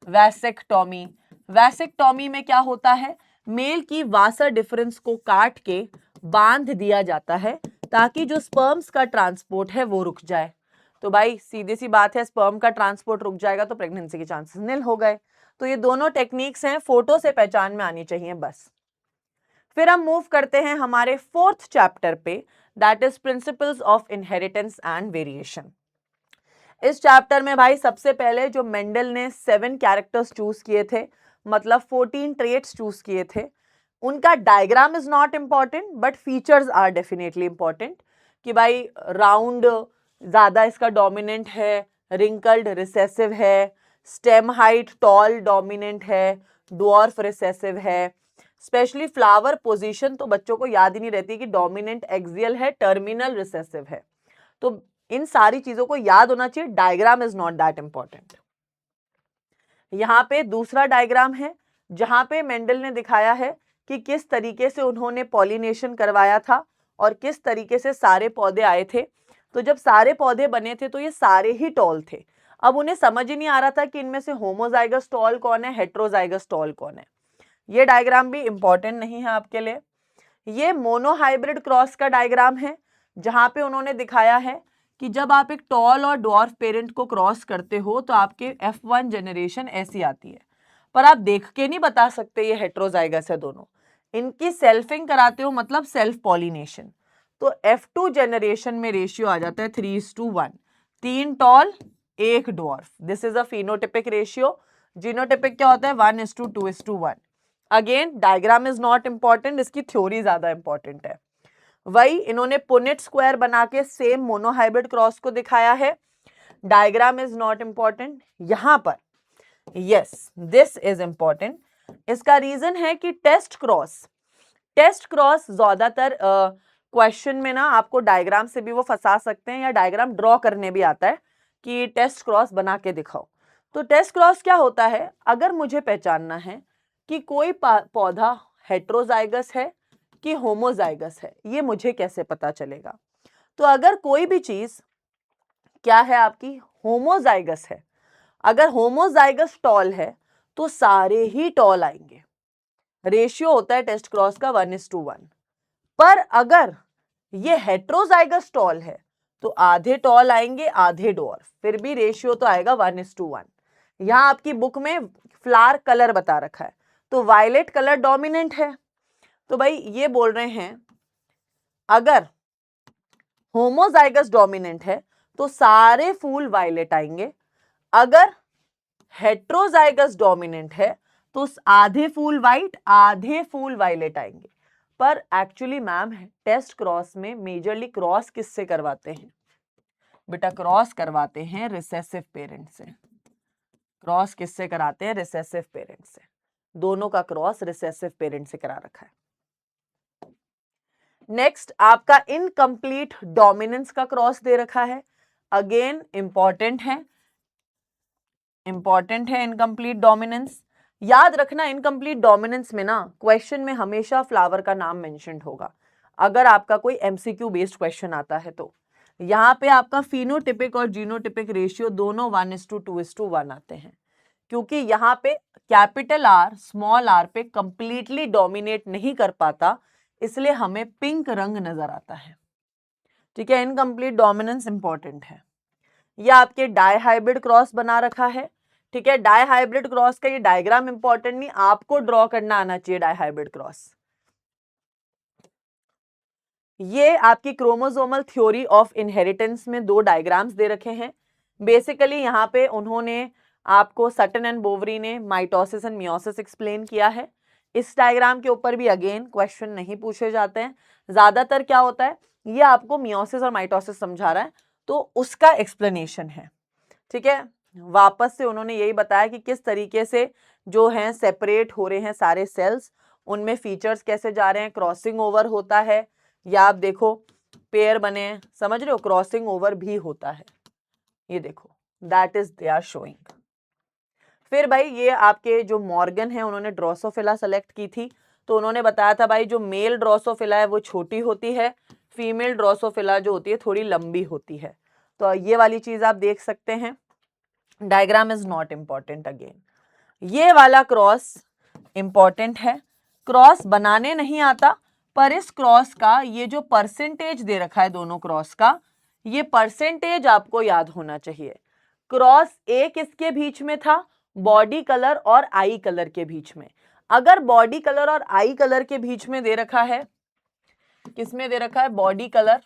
vasectomy. Vasectomy में क्या होता है, मेल की वासा डिफरेंस को काट के बांध दिया जाता है, ताकि जो स्पर्म्स का ट्रांसपोर्ट है वो रुक जाए। तो भाई सीधी सी बात है, स्पर्म का ट्रांसपोर्ट रुक जाएगा तो प्रेगनेंसी के चांसेस निल हो गए। तो ये दोनों टेक्निक्स हैं, फोटो से पहचान में आनी चाहिए बस। फिर हम मूव करते हैं हमारे फोर्थ चैप्टर पे, that is principles of inheritance and variation. इस चैप्टर में भाई सबसे पहले जो मेंडल ने 7 कैरेक्टर्स चूज किए थे, मतलब 14 ट्रेट्स चूज किए थे, उनका diagram is not important but features are definitely important, कि भाई राउंड ज्यादा इसका डोमिनेंट है, रिंकल्ड रिसेसिव है, स्टेम हाइट टॉल डोमिनेंट है, ड्वार्फ रिसेसिव है, स्पेशली फ्लावर पोजीशन तो बच्चों को याद ही नहीं रहती कि डोमिनेंट एक्सियल है, टर्मिनल रिसेसिव है, तो इन सारी चीजों को याद होना चाहिए, diagram is not that important. यहां पे दूसरा डायग्राम है, जहां पे मेंडल ने दिखाया है कि किस तरीके से उन्होंने पॉलिनेशन करवाया था और किस तरीके से सारे पौधे आए थे। तो जब सारे पौधे बने थे तो ये सारे ही टॉल थे। अब उन्हें समझ ही नहीं आ रहा था कि इनमें से होमोजाइगस टॉल कौन है, हेट्रोजाइगस टॉल कौन है। ये डायग्राम भी इंपॉर्टेंट नहीं है आपके लिए। ये मोनोहाइब्रिड क्रॉस का डायग्राम है, जहां पे उन्होंने दिखाया है कि जब आप एक टॉल और ड्वार्फ पेरेंट को क्रॉस करते हो तो आपके F1 जनरेशन ऐसी आती है, पर आप देख के नहीं बता सकते ये हेट्रोजाइगस है दोनों, इनकी सेल्फिंग कराते हो, मतलब सेल्फ पॉलिनेशन। तो F2 जनरेशन में रेशियो आ जाता है 3:1, 3 tall 1 dwarf, this is a phenotypic ratio. Genotypic क्या होता है, 1:2:1। Again diagram is not important, इसकी थ्योरी ज्यादा इंपॉर्टेंट है। वही इन्होंने पुनेट स्क्वायर बना के सेम मोनोहाइब्रिड क्रॉस को दिखाया है, डायग्राम इज नॉट इंपॉर्टेंट। यहां पर यस दिस इज इंपॉर्टेंट, इसका रीजन है कि टेस्ट क्रॉस ज्यादातर क्वेश्चन में ना आपको डायग्राम से भी वो फंसा सकते हैं, या डायग्राम ड्रॉ करने भी आता है कि टेस्ट क्रॉस बना के दिखाओ। तो टेस्ट क्रॉस क्या होता है, अगर मुझे पहचानना है कि कोई पौधा हेट्रोजाइगस है कि होमोजाइगस है, ये मुझे कैसे पता चलेगा। तो अगर कोई भी चीज क्या है आपकी होमोजाइगस है, अगर होमोजाइगस टॉल है तो सारे ही टॉल आएंगे, रेशियो होता है टेस्ट क्रॉस का 1:1। पर अगर ये हेट्रोजाइगस टॉल है तो आधे टॉल आएंगे आधे डॉर्फ, फिर भी रेशियो तो आएगा 1:1। यहां आपकी बुक में फ्लावर कलर बता रखा है, तो वायलेट कलर डोमिनेंट है, तो भाई ये बोल रहे हैं अगर होमोजाइगस डोमिनेंट है तो सारे फूल वायलेट आएंगे, अगर हेट्रोजाइगस डोमिनेंट है तो आधे फूल व्हाइट आधे फूल वायलेट आएंगे। पर एक्चुअली मैम टेस्ट क्रॉस में मेजरली क्रॉस किससे करवाते हैं बेटा, क्रॉस करवाते हैं रिसेसिव पेरेंट से। क्रॉस किससे कराते हैं, रिसेसिव पेरेंट से, दोनों का क्रॉस रिसेसिव पेरेंट से करा रखा है। नेक्स्ट आपका इनकम्प्लीट डोमिनेंस का क्रॉस दे रखा है, अगेन इंपॉर्टेंट है इनकम्प्लीट डोमिनेंस। याद रखना इनकम्प्लीट डोमिनेंस में ना क्वेश्चन में हमेशा फ्लावर का नाम मेंशन्ड होगा, अगर आपका कोई एमसीक्यू बेस्ड क्वेश्चन आता है तो। यहाँ पे आपका फिनोटिपिक और जीनोटिपिक रेशियो दोनों 1:2:1 आते हैं, क्योंकि यहाँ पे कैपिटल आर स्मॉल आर पे कंप्लीटली डोमिनेट नहीं कर पाता, इसलिए हमें पिंक रंग नजर आता है। ठीक है, इनकम्प्लीट डोमिनेंस इंपॉर्टेंट है। ये आपके डाइहाइब्रिड क्रॉस बना रखा है। ठीक है, डाइहाइब्रिड क्रॉस का ये डायग्राम इंपॉर्टेंट नहीं, आपको ड्रॉ करना आना चाहिए डाइहाइब्रिड क्रॉस। ये आपकी क्रोमोसोमल थ्योरी ऑफ इनहेरिटेंस में दो डायग्राम्स दे रखे हैं। बेसिकली यहाँ पे उन्होंने आपको सटन एंड बोवरी ने माइटोसिस एंड मियोसिस एक्सप्लेन किया है। इस डायग्राम के ऊपर भी अगेन क्वेश्चन नहीं पूछे जाते हैं। ज्यादातर क्या होता है, ये आपको मियोसिस और माइटोसिस समझा रहा है तो उसका एक्सप्लेनेशन है। ठीक है, वापस से उन्होंने यही बताया कि किस तरीके से जो है सेपरेट हो रहे हैं सारे सेल्स, उनमें फीचर्स कैसे जा रहे हैं, क्रॉसिंग ओवर होता है, या आप देखो पेयर बने हैं, समझ रहे हो, क्रॉसिंग ओवर भी होता है। ये देखो that is they are showing. फिर भाई ये आपके जो मॉर्गन है उन्होंने ड्रोसोफिला सेलेक्ट की थी, तो उन्होंने बताया था भाई जो मेल ड्रोसोफिला है वो छोटी होती है, फीमेल ड्रोसोफिला जो होती है थोड़ी लंबी होती है। तो ये वाली चीज आप देख सकते हैं। Diagram is not important again. ये वाला क्रॉस इंपॉर्टेंट है, क्रॉस बनाने नहीं आता, पर इस क्रॉस का ये जो परसेंटेज दे रखा है दोनों क्रॉस का, ये परसेंटेज आपको याद होना चाहिए। क्रॉस ए किसके बीच में था, बॉडी कलर और आई कलर के बीच में। अगर बॉडी कलर और आई कलर के बीच में दे रखा है, किसमें दे रखा है, body colour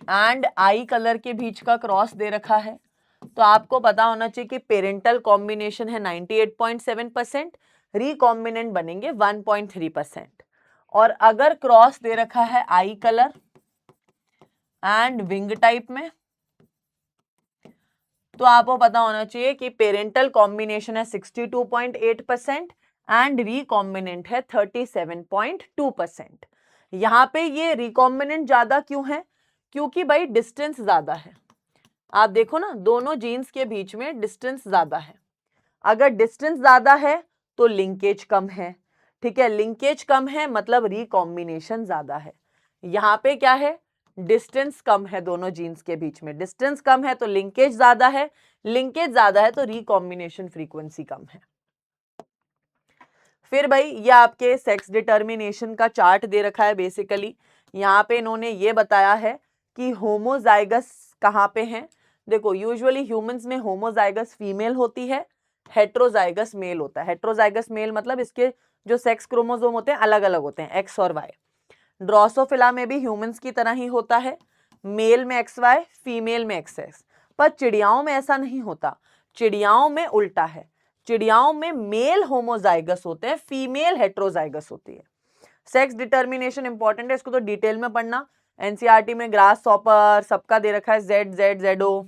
and I colour के बीच का क्रॉस दे रखा है, तो आपको पता होना चाहिए कि पेरेंटल कॉम्बिनेशन है 98.7%, रिकॉम्बिनेंट बनेंगे 1.3%। और अगर क्रॉस दे रखा है आई कलर एंड विंग टाइप में, तो आपको पता होना चाहिए कि पेरेंटल कॉम्बिनेशन है 62.8% एंड रिकॉम्बिनेंट है 37.2%। यहां पे ये रिकॉम्बिनेंट ज्यादा क्यों है, क्योंकि भाई डिस्टेंस ज्यादा है। आप देखो ना दोनों जीन्स के बीच में डिस्टेंस ज्यादा है। अगर डिस्टेंस ज्यादा है तो लिंकेज कम है। ठीक है, लिंकेज कम है मतलब रिकॉम्बिनेशन ज्यादा है। यहाँ पे क्या है, डिस्टेंस कम है दोनों जीन्स के बीच में, डिस्टेंस कम है तो लिंकेज ज्यादा है, लिंकेज ज्यादा है तो रिकॉम्बिनेशन फ्रीक्वेंसी कम है। फिर भाई ये आपके सेक्स डिटर्मिनेशन का चार्ट दे रखा है। बेसिकली यहाँ पे इन्होंने ये बताया है कि होमोजाइगस कहाँ पे हैं। देखो यूजुअली ह्यूमंस में होमोजाइगस फीमेल होती है, हेट्रोजाइगस मेल होता है। हेट्रोजाइगस मेल मतलब इसके जो सेक्स क्रोमोसोम होते हैं अलग अलग होते हैं, एक्स और वाई। ड्रोसोफिला में भी ह्यूमंस की तरह ही होता है, मेल में एक्स वाई, फीमेल में एक्स एक्स। पर चिड़ियाओं में ऐसा नहीं होता, चिड़ियाओं में उल्टा है। चिड़ियाओं में मेल होमोजाइगस होते हैं, फीमेल हेट्रोजाइगस होती है। सेक्स डिटर्मिनेशन इंपॉर्टेंट है, इसको तो डिटेल में पढ़ना। एनसीईआरटी में ग्रास सॉपर सबका दे रखा है जेड जेड जेडो।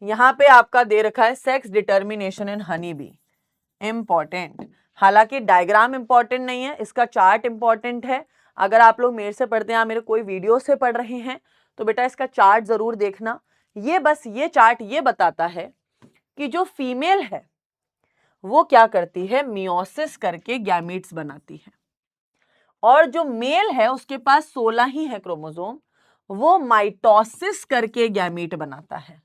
यहां पे आपका दे रखा है sex determination in honey bee, important. हालांकि डायग्राम इंपॉर्टेंट नहीं है, इसका चार्ट इंपॉर्टेंट है। अगर आप लोग मेरे से पढ़ते हैं, मेरे कोई वीडियो से पढ़ रहे हैं, तो बेटा इसका चार्ट जरूर देखना। ये बस ये चार्ट ये बताता है कि जो फीमेल है वो क्या करती है, मियोसिस करके गैमीट्स बनाती है, और जो मेल है उसके पास 16 ही है क्रोमोसोम, वो माइटोसिस करके गैमीट बनाता है।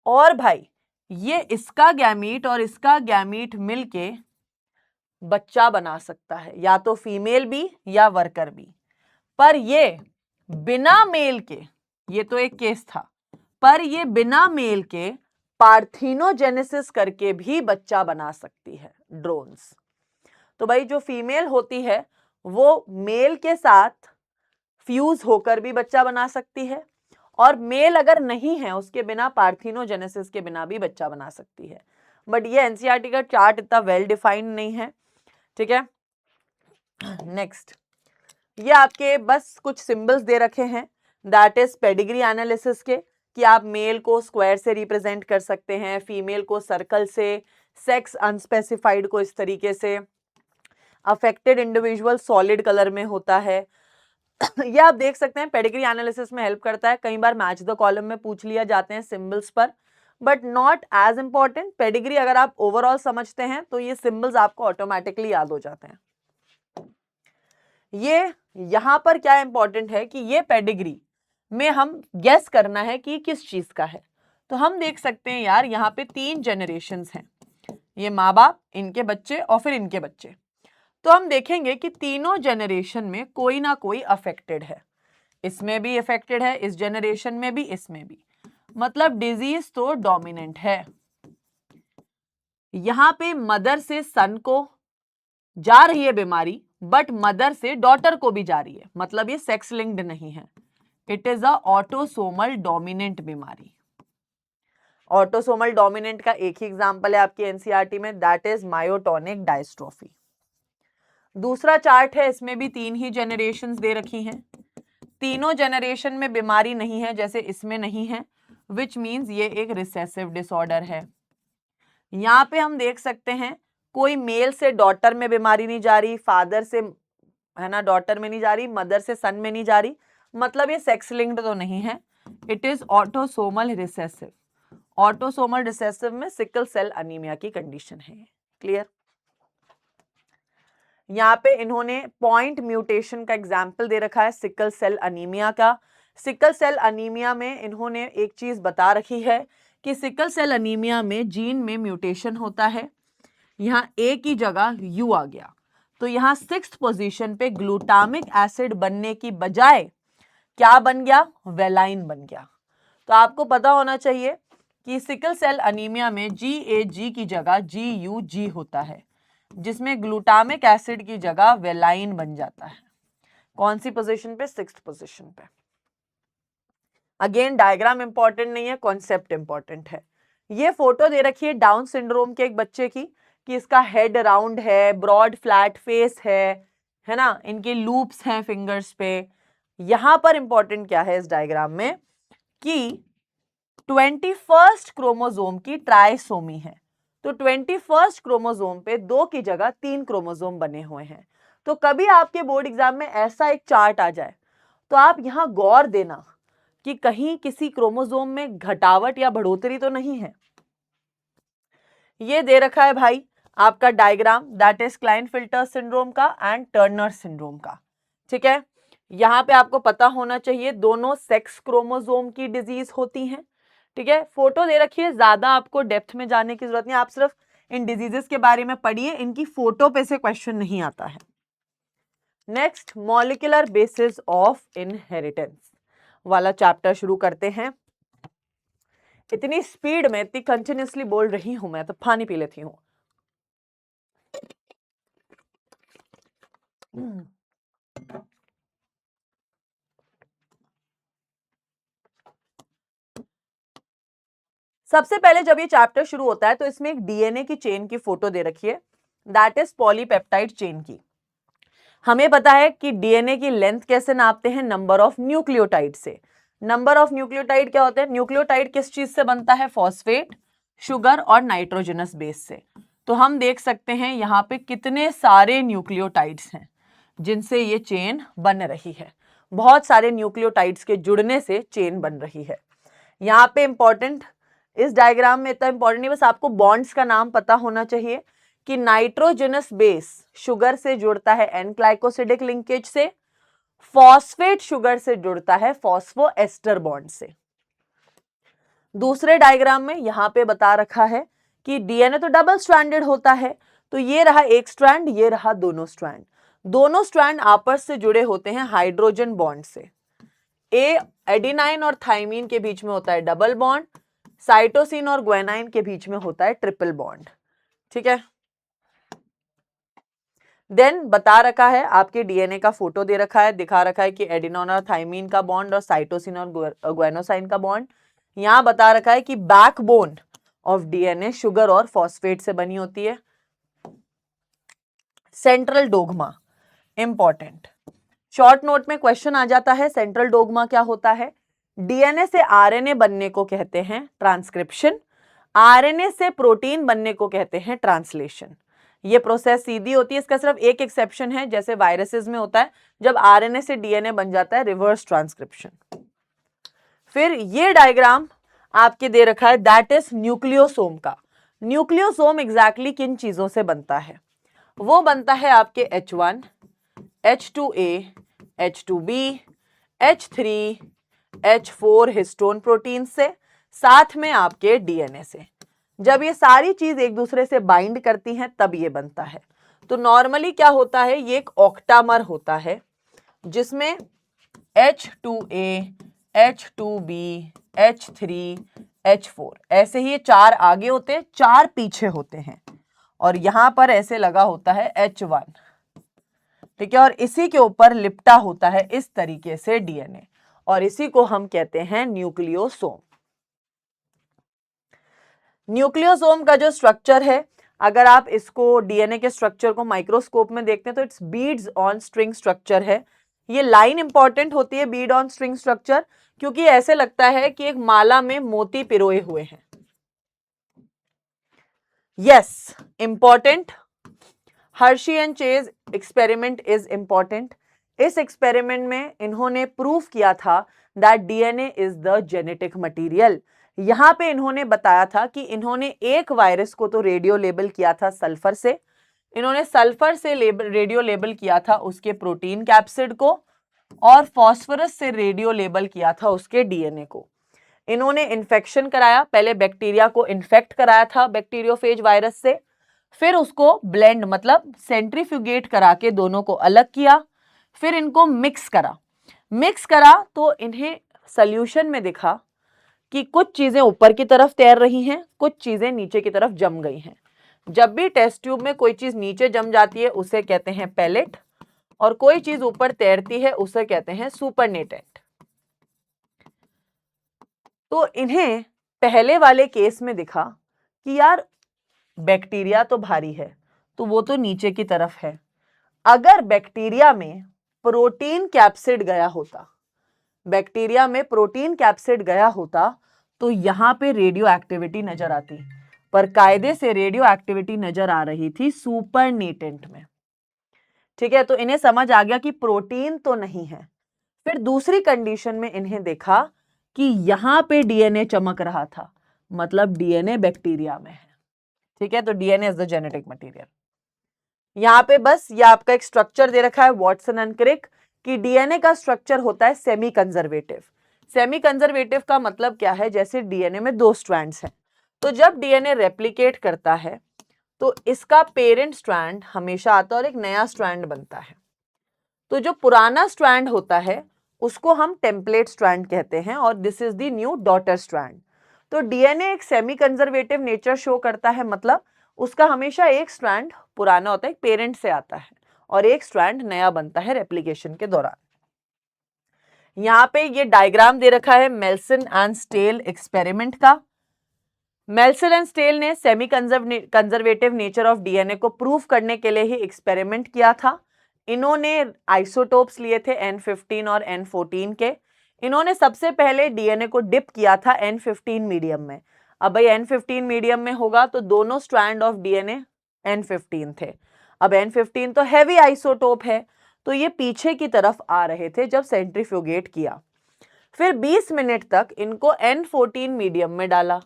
और भाई ये इसका गैमीट और इसका गैमीट मिलके बच्चा बना सकता है, या तो फीमेल भी या वर्कर भी। पर ये बिना मेल के, ये तो एक केस था, पर ये बिना मेल के पार्थिनोजेनेसिस करके भी बच्चा बना सकती है ड्रोन्स। तो भाई जो फीमेल होती है वो मेल के साथ फ्यूज होकर भी बच्चा बना सकती है, और मेल अगर नहीं है उसके बिना पार्थिनोजेनेसिस के बिना भी बच्चा बना सकती है। बट ये एनसीईआरटी का चार्ट इतना वेल डिफाइंड नहीं है। ठीक है, नेक्स्ट ये आपके बस कुछ सिंबल्स दे रखे हैं, दैट इज पेडिग्री एनालिसिस के, कि आप मेल को स्क्वायर से रिप्रेजेंट कर सकते हैं, फीमेल को सर्कल से, सेक्स अनस्पेसिफाइड को इस तरीके से, अफेक्टेड इंडिविजुअल सॉलिड कलर में होता है। ये आप देख सकते हैं पेडिग्री एनालिसिस में हेल्प करता है। कई बार मैच द कॉलम में पूछ लिया जाते हैं सिंबल्स पर, but not as important. Pedigree अगर आप ओवरऑल समझते हैं तो ये सिंबल्स आपको ऑटोमेटिकली याद हो जाते हैं। ये यहां पर क्या इंपॉर्टेंट है कि ये पेडिग्री में हम गेस करना है कि किस चीज का है। तो हम देख सकते हैं यार यहाँ पे 3 जनरेशन्स हैं, ये माँ बाप, इनके बच्चे और फिर इनके बच्चे। तो हम देखेंगे कि तीनों जनरेशन में कोई ना कोई अफेक्टेड है, इसमें भी अफेक्टेड है, इस जनरेशन में भी, इसमें भी, मतलब डिजीज तो डोमिनेंट है। यहां पे मदर से सन को जा रही है बीमारी, बट मदर से डॉटर को भी जा रही है, मतलब ये सेक्स लिंक्ड नहीं है। It is a autosomal dominant बीमारी। ऑटोसोमल डोमिनेंट का एक ही एग्जांपल है आपकी एनसीईआरटी में, दैट इज मायोटोनिक डायस्ट्रोफी। दूसरा चार्ट है, इसमें भी 3 ही जनरेशन्स दे रखी हैं, तीनों जनरेशन में बीमारी नहीं है जैसे इसमें नहीं है, विच मीन्स ये एक रिसेसिव डिसऑर्डर है। यहां पे हम देख सकते हैं कोई मेल से डॉटर में बीमारी नहीं जा रही, फादर से है ना डॉटर में नहीं जा रही, मदर से सन में नहीं जा रही, मतलब ये सेक्स लिंक्ड तो नहीं है। It is autosomal recessive. Autosomal recessive में सिकल सेल अनीमिया की कंडीशन है। क्लियर? यहाँ पे इन्होंने पॉइंट म्यूटेशन का एग्जाम्पल दे रखा है सिकल सेल अनीमिया का। सिकल सेल अनीमिया में इन्होंने एक चीज बता रखी है कि सिकल सेल अनीमिया में जीन में म्यूटेशन होता है, यहाँ ए की जगह यू आ गया, तो यहाँ 6th पोजीशन पे ग्लूटामिक एसिड बनने की बजाय क्या बन गया? वेलाइन बन गया। तो आपको पता होना चाहिए कि सिकल सेल अनीमिया में GAG की जगह GUG होता है, जिसमें ग्लूटामिक एसिड की जगह वेलाइन बन जाता है। कौन सी पोजीशन पे? 6th पोजीशन पे। अगेन डायग्राम इंपॉर्टेंट नहीं है, कॉन्सेप्ट इंपॉर्टेंट है। ये फोटो दे रखी है डाउन सिंड्रोम के एक बच्चे की, कि इसका हेड राउंड है, ब्रॉड फ्लैट फेस है ना, इनके लूप्स हैं फिंगर्स पे। यहां पर इंपॉर्टेंट क्या है इस डायग्राम में कि 21st क्रोमोसोम की ट्राइसोमी है। तो 21st क्रोमोसोम पे 2 की जगह 3 क्रोमोसोम बने हुए हैं। तो कभी आपके बोर्ड एग्जाम में ऐसा एक चार्ट आ जाए तो आप यहां गौर देना कि कहीं किसी क्रोमोसोम में घटावट या बढ़ोतरी तो नहीं है। ये दे रखा है भाई आपका डायग्राम, दैट इज क्लाइनफिल्टर सिंड्रोम का एंड टर्नर सिंड्रोम का। ठीक है, यहां पे आपको पता होना चाहिए दोनों सेक्स क्रोमोसोम की डिजीज होती हैं। ठीक है, फोटो दे रखी है, ज्यादा आपको डेप्थ में जाने की जरूरत नहीं, आप सिर्फ इन डिजीजेस के बारे में पढ़िए, इनकी फोटो पे से क्वेश्चन नहीं आता है। Next, molecular basis of inheritance वाला चैप्टर शुरू करते हैं। इतनी स्पीड में, इतनी कंटिन्यूसली बोल रही हूं मैं, तो पानी पी लेती हूं। सबसे पहले जब ये चैप्टर शुरू होता है तो इसमें एक डीएनए की चेन की फोटो दे रखी है, दैट इज पॉलीपेप्टाइड चेन की। हमें पता है कि डीएनए की लेंथ कैसे नापते हैं? नंबर ऑफ न्यूक्लियोटाइड से। नंबर ऑफ न्यूक्लियोटाइड क्या होते हैं? न्यूक्लियोटाइड किस चीज से बनता है? फॉस्फेट, शुगर और नाइट्रोजनस बेस से। तो हम देख सकते हैं यहाँ पे कितने सारे न्यूक्लियोटाइड्स हैं जिनसे ये चेन बन रही है। बहुत सारे न्यूक्लियोटाइड्स के जुड़ने से चेन बन रही है। यहाँ पे इंपॉर्टेंट, इस डायग्राम में इतना इंपॉर्टेंट नहीं, बस आपको बॉन्ड्स का नाम पता होना चाहिए कि नाइट्रोजनस बेस शुगर से जुड़ता है एन ग्लाइकोसिडिक लिंकेज से, फॉस्फेट शुगर से जुड़ता है फॉस्फोएस्टर बॉन्ड से। दूसरे डायग्राम में यहां पे बता रखा है कि डीएनए तो डबल स्ट्रैंडेड होता है, तो ये रहा एक स्ट्रैंड, ये रहा दोनों स्ट्रैंड। दोनों स्ट्रैंड आपस से जुड़े होते हैं हाइड्रोजन बॉन्ड से। एडेनाइन और थाइमीन के बीच में होता है डबल बॉन्ड, साइटोसिन और ग्वानिन के बीच में होता है ट्रिपल बॉन्ड। ठीक है, देन बता रखा है आपके डीएनए का फोटो दे रखा है, दिखा रखा है कि एडेनोन और थाइमीन का बॉन्ड और साइटोसिन और ग्वानोसाइन का बॉन्ड। यहां बता रखा है कि बैकबोन ऑफ डीएनए शुगर और फॉस्फेट से बनी होती है। Central dogma important, short note में क्वेश्चन आ जाता है। सेंट्रल डोग्मा क्या होता है? डीएनए से आरएनए बनने को कहते हैं ट्रांसक्रिप्शन, आरएनए से प्रोटीन बनने को कहते हैं ट्रांसलेशन। ये प्रोसेस सीधी होती है, इसका सिर्फ एक एक्सेप्शन है, जैसे वायरसेस में होता है, जब आरएनए से डीएनए बन जाता है रिवर्स ट्रांसक्रिप्शन। फिर ये डायग्राम आपके दे रखा है, दैट इज न्यूक्लियोसोम का। न्यूक्लियोसोम एग्जैक्टली किन चीजों से बनता है? वो बनता है आपके H1, H2A, H2B, H3, H4 histone protein से, साथ में आपके डीएनए से। जब ये सारी चीज एक दूसरे से बाइंड करती हैं तब ये बनता है। तो नॉर्मली क्या होता है, ये एक ऑक्टामर होता है जिसमें H2A, H2B, H3, H4 ऐसे ही 4 आगे होते हैं, 4 पीछे होते हैं, और यहां पर ऐसे लगा होता है H1, ठीक है, और इसी के ऊपर लिपटा होता है इस तरीके से डीएनए, और इसी को हम कहते हैं न्यूक्लियोसोम। न्यूक्लियोसोम का जो स्ट्रक्चर है, अगर आप इसको डीएनए के स्ट्रक्चर को माइक्रोस्कोप में देखते हैं तो it's beads on string structure है। ये लाइन इंपॉर्टेंट होती है, बीड ऑन स्ट्रिंग स्ट्रक्चर, क्योंकि ऐसे लगता है कि एक माला में मोती पिरोए हुए हैं। Yes, important. Hershey and chase experiment is important. इस एक्सपेरिमेंट में इन्होंने प्रूफ किया था that DNA is the genetic material. यहां पे इन्होंने बताया था कि इन्होंने एक वायरस को तो रेडियो लेबल किया था सल्फर से, इन्होंने सल्फर से रेडियो लेबल किया था उसके प्रोटीन कैप्सिड को, और फास्फोरस से रेडियो लेबल किया था उसके डीएनए को। इन्होंने इन्फेक्शन कराया, पहले बैक्टीरिया को इन्फेक्ट कराया था बैक्टीरियोफेज वायरस से, फिर उसको ब्लेंड मतलब सेंट्रीफ्यूगेट करा के दोनों को अलग किया, फिर इनको मिक्स करा तो इन्हें सॉल्यूशन में दिखा कि कुछ चीजें ऊपर की तरफ तैर रही हैं, कुछ चीजें नीचे की तरफ जम गई हैं। जब भी टेस्ट ट्यूब में कोई चीज नीचे जम जाती है उसे कहते हैं पेलेट, और कोई चीज ऊपर तैरती है उसे कहते हैं सुपरनेटेंट। तो इन्हें पहले वाले केस में दिखा कि यार बैक्टीरिया तो भारी है, तो वो तो नीचे की तरफ है। अगर बैक्टीरिया में प्रोटीन कैप्सिड गया होता, बैक्टीरिया में प्रोटीन कैप्सिड गया होता तो यहां पे रेडियो एक्टिविटी नजर आती, पर कायदे से रेडियो एक्टिविटी नजर आ रही थी सुपरनेटेंट में। ठीक है, तो इन्हें समझ आ गया कि प्रोटीन तो नहीं है। फिर दूसरी कंडीशन में इन्हें देखा कि यहां पे डीएनए चमक रहा था, मतलब डीएनए बैक्टीरिया में है। ठीक है, तो DNA is the genetic material. यहां पे बस ये आपका एक स्ट्रक्चर दे रखा है वॉटसन एंड क्रिक कि डीएनए का स्ट्रक्चर होता है सेमी कंजर्वेटिव। सेमी कंजर्वेटिव का मतलब क्या है, जैसे डीएनए में 2 स्ट्रैंड्स हैं, तो जब डीएनए रेप्लिकेट करता है तो इसका पेरेंट स्ट्रैंड हमेशा आता है और एक नया स्ट्रैंड बनता है। तो जो पुराना स्ट्रैंड होता है उसको हम टेम्पलेट स्ट्रैंड कहते हैं, और this is the new daughter strand. तो डीएनए एक सेमी कंजर्वेटिव नेचर शो करता है, मतलब उसका हमेशा एक स्ट्रैंड पुराना होता है, एक पेरेंट से आता है, और एक स्ट्रैंड नया बनता है रेप्लिकेशन के दौरान। यहां पे ये डायग्राम दे रखा है मेल्सन एंड स्टेल एक्सपेरिमेंट का। मेल्सन एंड स्टेल ने semi conservative nature of DNA को प्रूव करने के लिए ही एक्सपेरिमेंट किया था। इन्होंने आइसोटोप्स लिए थे N15 और N14 के। इन्होंने सबसे पहले डीएनए को डिप किया था N15 मीडियम में। अब भाई N15 मीडियम में होगा तो दोनों स्ट्रैंड ऑफ डीएनए N15 थे। अब N15 तो हैवी आइसोटोप है, तो ये पीछे की तरफ आ रहे थे जब सेंट्रीफ्यूगेट किया। फिर 20 मिनट तक इनको N14 मीडियम में डाला,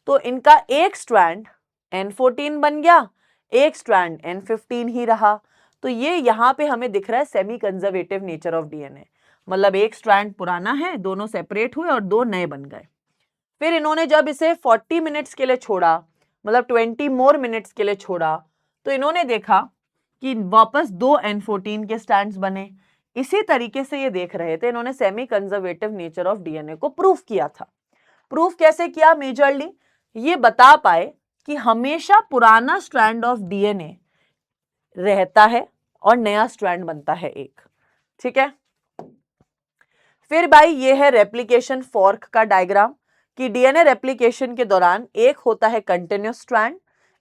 तो इनका एक स्ट्रैंड N14 बन गया, एक स्ट्रैंड N15 ही रहा। तो ये यहाँ पे हमें दिख रहा है semi conservative nature of DNA, मतलब एक स्ट्रैंड पुराना है, दोनों सेपरेट हुए और 2 नए बन गए। फिर इन्होंने जब इसे 40 मिनट्स के लिए छोड़ा, मतलब 20 मोर मिनट्स के लिए छोड़ा, तो इन्होंने देखा कि वापस 2 N14 के स्ट्रैंड्स बने। इसी तरीके से ये देख रहे थे, इन्होंने semi conservative nature of DNA को प्रूफ किया था। प्रूफ कैसे किया? मेजरली ये बता पाए कि हमेशा पुराना स्ट्रैंड ऑफ डीएनए रहता है और नया स्ट्रैंड बनता है एक। ठीक है, फिर भाई ये है रेप्लिकेशन फॉर्क का डायग्राम कि डीएनए रेप्लिकेशन के दौरान एक होता है कंटिन्यूस स्ट्रैंड,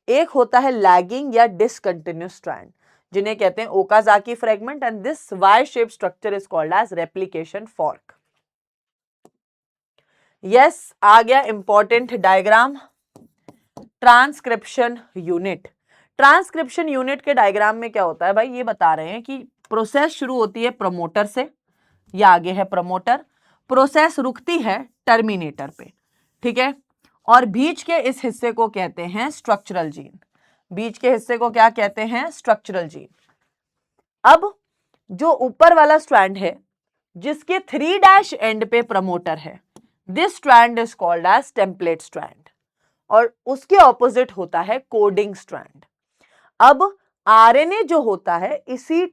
एक होता है लैगिंग या डिसकंटिन्यूस स्ट्रैंड, जिन्हें कहते हैं Okazaki fragment, and this Y shape structure is called as replication fork. Yes, आ गया important diagram, transcription unit. Transcription unit के डायग्राम में क्या होता है भाई, ये बता रहे हैं कि प्रोसेस शुरू होती है प्रमोटर से, या आगे है प्रमोटर, प्रोसेस रुकती है टर्मिनेटर पे। ठीक है, और बीच के इस हिस्से को कहते हैं स्ट्रक्चरल जीन। बीच के हिस्से को क्या कहते हैं? Structural gene. अब जो ऊपर वाला स्ट्रैंड है जिसके 3' एंड पे प्रमोटर है, this strand is called as template strand, और उसके ऑपोजिट होता है कोडिंग स्ट्रैंड। अब आरएनए जो होता है इसी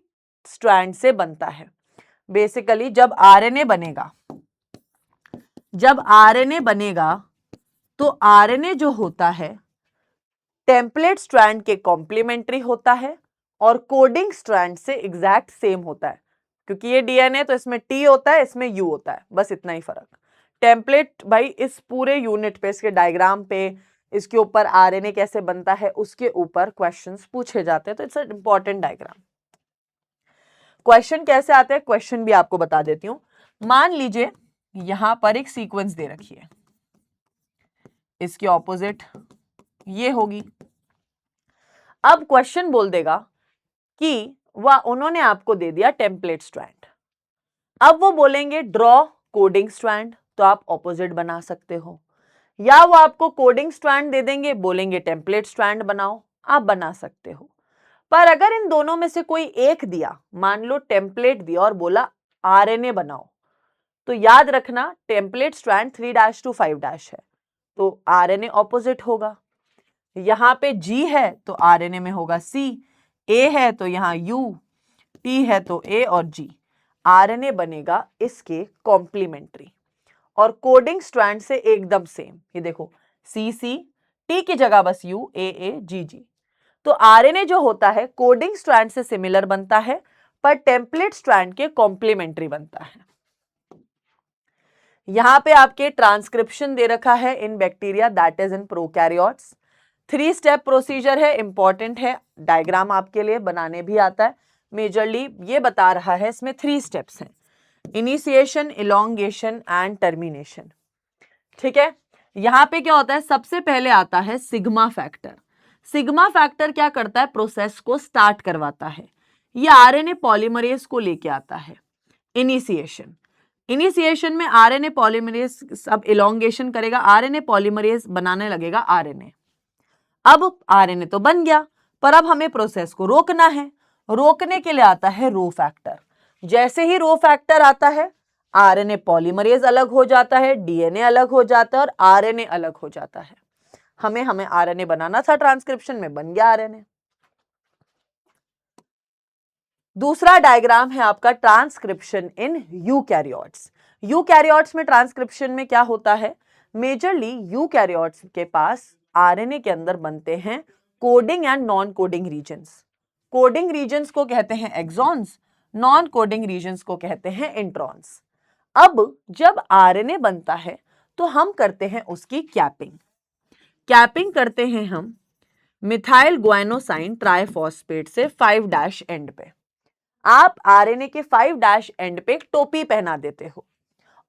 स्ट्रैंड से बनता है। बेसिकली जब आरएनए बनेगा तो आरएनए जो होता है टेम्पलेट स्ट्रैंड के कॉम्प्लीमेंट्री होता है और कोडिंग स्ट्रैंड से एग्जैक्ट सेम होता है। क्योंकि ये डीएनए तो इसमें टी होता है, इसमें यू होता है, बस इतना ही फर्क। टेम्पलेट भाई इस पूरे यूनिट पे, इसके डायग्राम पे, इसके ऊपर आरएनए कैसे बनता है उसके ऊपर क्वेश्चंस पूछे जाते हैं, तो it's a important diagram. Question कैसे आते हैं, क्वेश्चन भी आपको बता देती हूं। मान लीजिए यहां पर एक सीक्वेंस दे रखी है, इसकी ऑपोजिट ये होगी। अब क्वेश्चन बोल देगा कि उन्होंने आपको दे दिया टेम्पलेट स्ट्रैंड, अब वो बोलेंगे ड्रॉ कोडिंग स्ट्रैंड, तो आप ऑपोजिट बना सकते हो, या वो आपको कोडिंग स्ट्रैंड दे देंगे, बोलेंगे टेम्पलेट स्ट्रैंड बनाओ, आप बना सकते हो। पर अगर इन दोनों में से कोई एक दिया, मान लो टेम्पलेट दिया और बोला आरएनए बनाओ, तो याद रखना टेम्पलेट स्ट्रैंड 3' to 5' है, तो आरएनए ऑपोजिट होगा। यहां पे G है तो आरएनए में होगा C, A है तो यहां U, T है तो A और G, आरएनए बनेगा इसके कॉम्प्लीमेंट्री और कोडिंग स्ट्रैंड से एकदम सेम। ये देखो CC, T की जगह बस U, AA, GG। तो आरएनए जो होता है कोडिंग स्ट्रैंड से सिमिलर बनता है पर टेम्पलेट स्ट्रैंड के कॉम्प्लीमेंट्री बनता है। यहां पे आपके ट्रांसक्रिप्शन दे रखा है इन bacteria that is in prokaryotes. 3 step procedure है, इंपॉर्टेंट है, डायग्राम आपके लिए बनाने भी आता है। मेजरली ये बता रहा है इसमें 3 स्टेप्स हैं, इनिशिएशन, इलोंगेशन एंड टर्मिनेशन। ठीक है, यहां पे क्या होता है, सबसे पहले आता है सिग्मा फैक्टर। सिग्मा फैक्टर क्या करता है, प्रोसेस को स्टार्ट करवाता है। ये आरएनए पॉलीमरेज को लेके आता है। इनिशिएशन में आरएनए पॉलीमरेज सब इलोंगेशन करेगा, आरएनए पॉलीमरेज बनाने लगेगा आरएनए। अब आरएनए तो बन गया, पर अब हमें प्रोसेस को रोकना है। रोकने के लिए आता है रो फैक्टर। जैसे ही रो फैक्टर आता है आरएनए पॉलीमरेज अलग हो जाता है, डीएनए अलग हो जाता है और आरएनए अलग हो जाता है। हमें आरएनए बनाना था, ट्रांसक्रिप्शन में बन गया आरएनए। दूसरा डायग्राम है आपका ट्रांसक्रिप्शन इन यूकैरियोट्स। यूकैरियोट्स में ट्रांसक्रिप्शन में क्या होता है, मेजरली यूकैरियोट्स के पास आरएनए के अंदर बनते हैं coding and non coding regions. Coding regions को कहते हैं एक्सॉन्स, नॉन कोडिंग रीजन्स को कहते हैं इंट्रॉन्स। अब जब आरएनए बनता है तो हम करते हैं उसकी कैपिंग करते हैं हम मिथाइल ग्वाइनोसाइन ट्राइफॉस्फेट से 5' एंड पे। आप आरएनए के 5' एंड पे टोपी पहना देते हो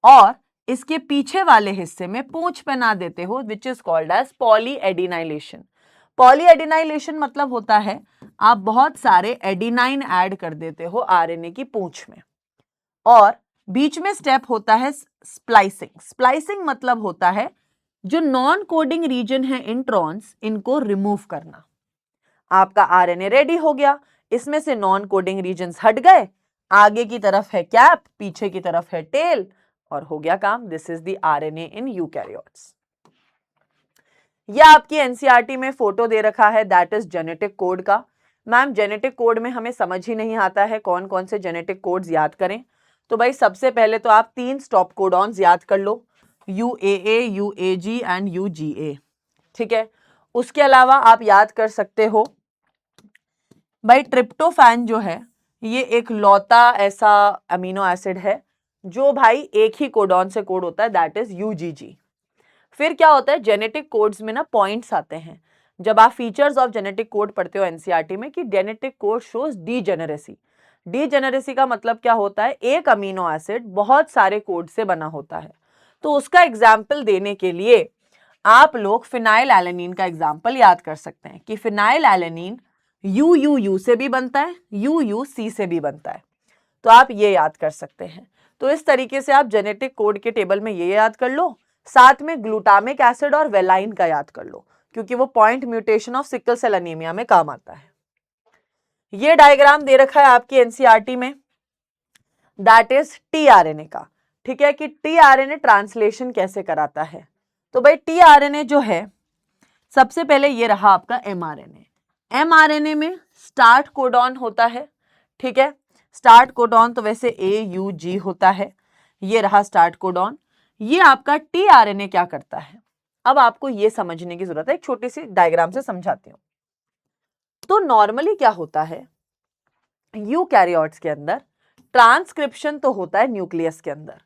और इसके पीछे वाले हिस्से में पूंछ पहना देते हो, विच इज कॉल्ड एज पॉलीएडिनाइलेशन। पॉलीएडिनाइलेशन मतलब होता है आप बहुत सारे एडिनाइन ऐड कर देते हो आरएनए की पूंछ में। और बीच में स्टेप होता है स्प्लाइसिंग। स्प्लाइसिंग मतलब होता है जो नॉन कोडिंग रीजन है इंट्रॉन्स, इनको रिमूव करना। आपका आरएनए रेडी हो गया, इसमें से नॉन कोडिंग रीजन्स हट गए, आगे की तरफ है कैप, पीछे की तरफ है टेल, और हो गया काम। This is the RNA in eukaryotes. यह आपकी एनसीईआरटी में फोटो दे रखा है, दैट इज जेनेटिक कोड का। मैम जेनेटिक कोड में हमें समझ ही नहीं आता है कौन कौन से जेनेटिक कोड्स याद करें। तो भाई सबसे पहले तो आप 3 स्टॉप कोडॉन्स याद कर लो, UAA, UAG एंड UGA। ठीक है, उसके अलावा आप याद कर सकते हो भाई ट्रिप्टोफैन जो है ये एक लौता ऐसा अमीनो एसिड है जो भाई एक ही कोडॉन से कोड होता है, दैट इज UGG। फिर क्या होता है, जेनेटिक कोड्स में ना पॉइंट्स आते हैं। जब आप फीचर्स ऑफ जेनेटिक कोड पढ़ते हो एनसीईआरटी में कि जेनेटिक कोड शोज डीजेनेरेसी। डीजेनेरेसी का मतलब क्या होता है, एक अमीनो एसिड बहुत सारे कोड से बना होता है। तो उसका एग्जाम्पल देने के लिए आप लोग फिनाइल एलेनिन का एग्जाम्पल याद कर सकते हैं कि फिनाइल एलेनिन UUU से भी बनता है, UUC से भी बनता है, तो आप ये याद कर सकते हैं। तो इस तरीके से आप जेनेटिक कोड के टेबल में ये याद कर लो, साथ में ग्लूटामिक एसिड और वेलाइन का याद कर लो क्योंकि वो point mutation of sickle cell anaemia में काम आता है। ये डायग्राम दे रखा है आपकी एनसीईआरटी में, दैट इज टीआरएनए का। ठीक है, कि टीआरएनए ट्रांसलेशन कैसे कराता है। तो भाई टीआरएनए जो है, सबसे पहले ये रहा आपका एमआरएनए। एमआरएनए में स्टार्ट कोडॉन होता है। ठीक है, स्टार्ट कोडॉन तो वैसे AUG होता है, ये रहा स्टार्ट कोडॉन। ये आपका टीआरएनए क्या करता है, अब आपको ये समझने की जरूरत है, एक छोटी सी डायग्राम से समझाती हूं। तो नॉर्मली क्या होता है, यूकैरियोट्स के अंदर ट्रांसक्रिप्शन तो होता है न्यूक्लियस के अंदर,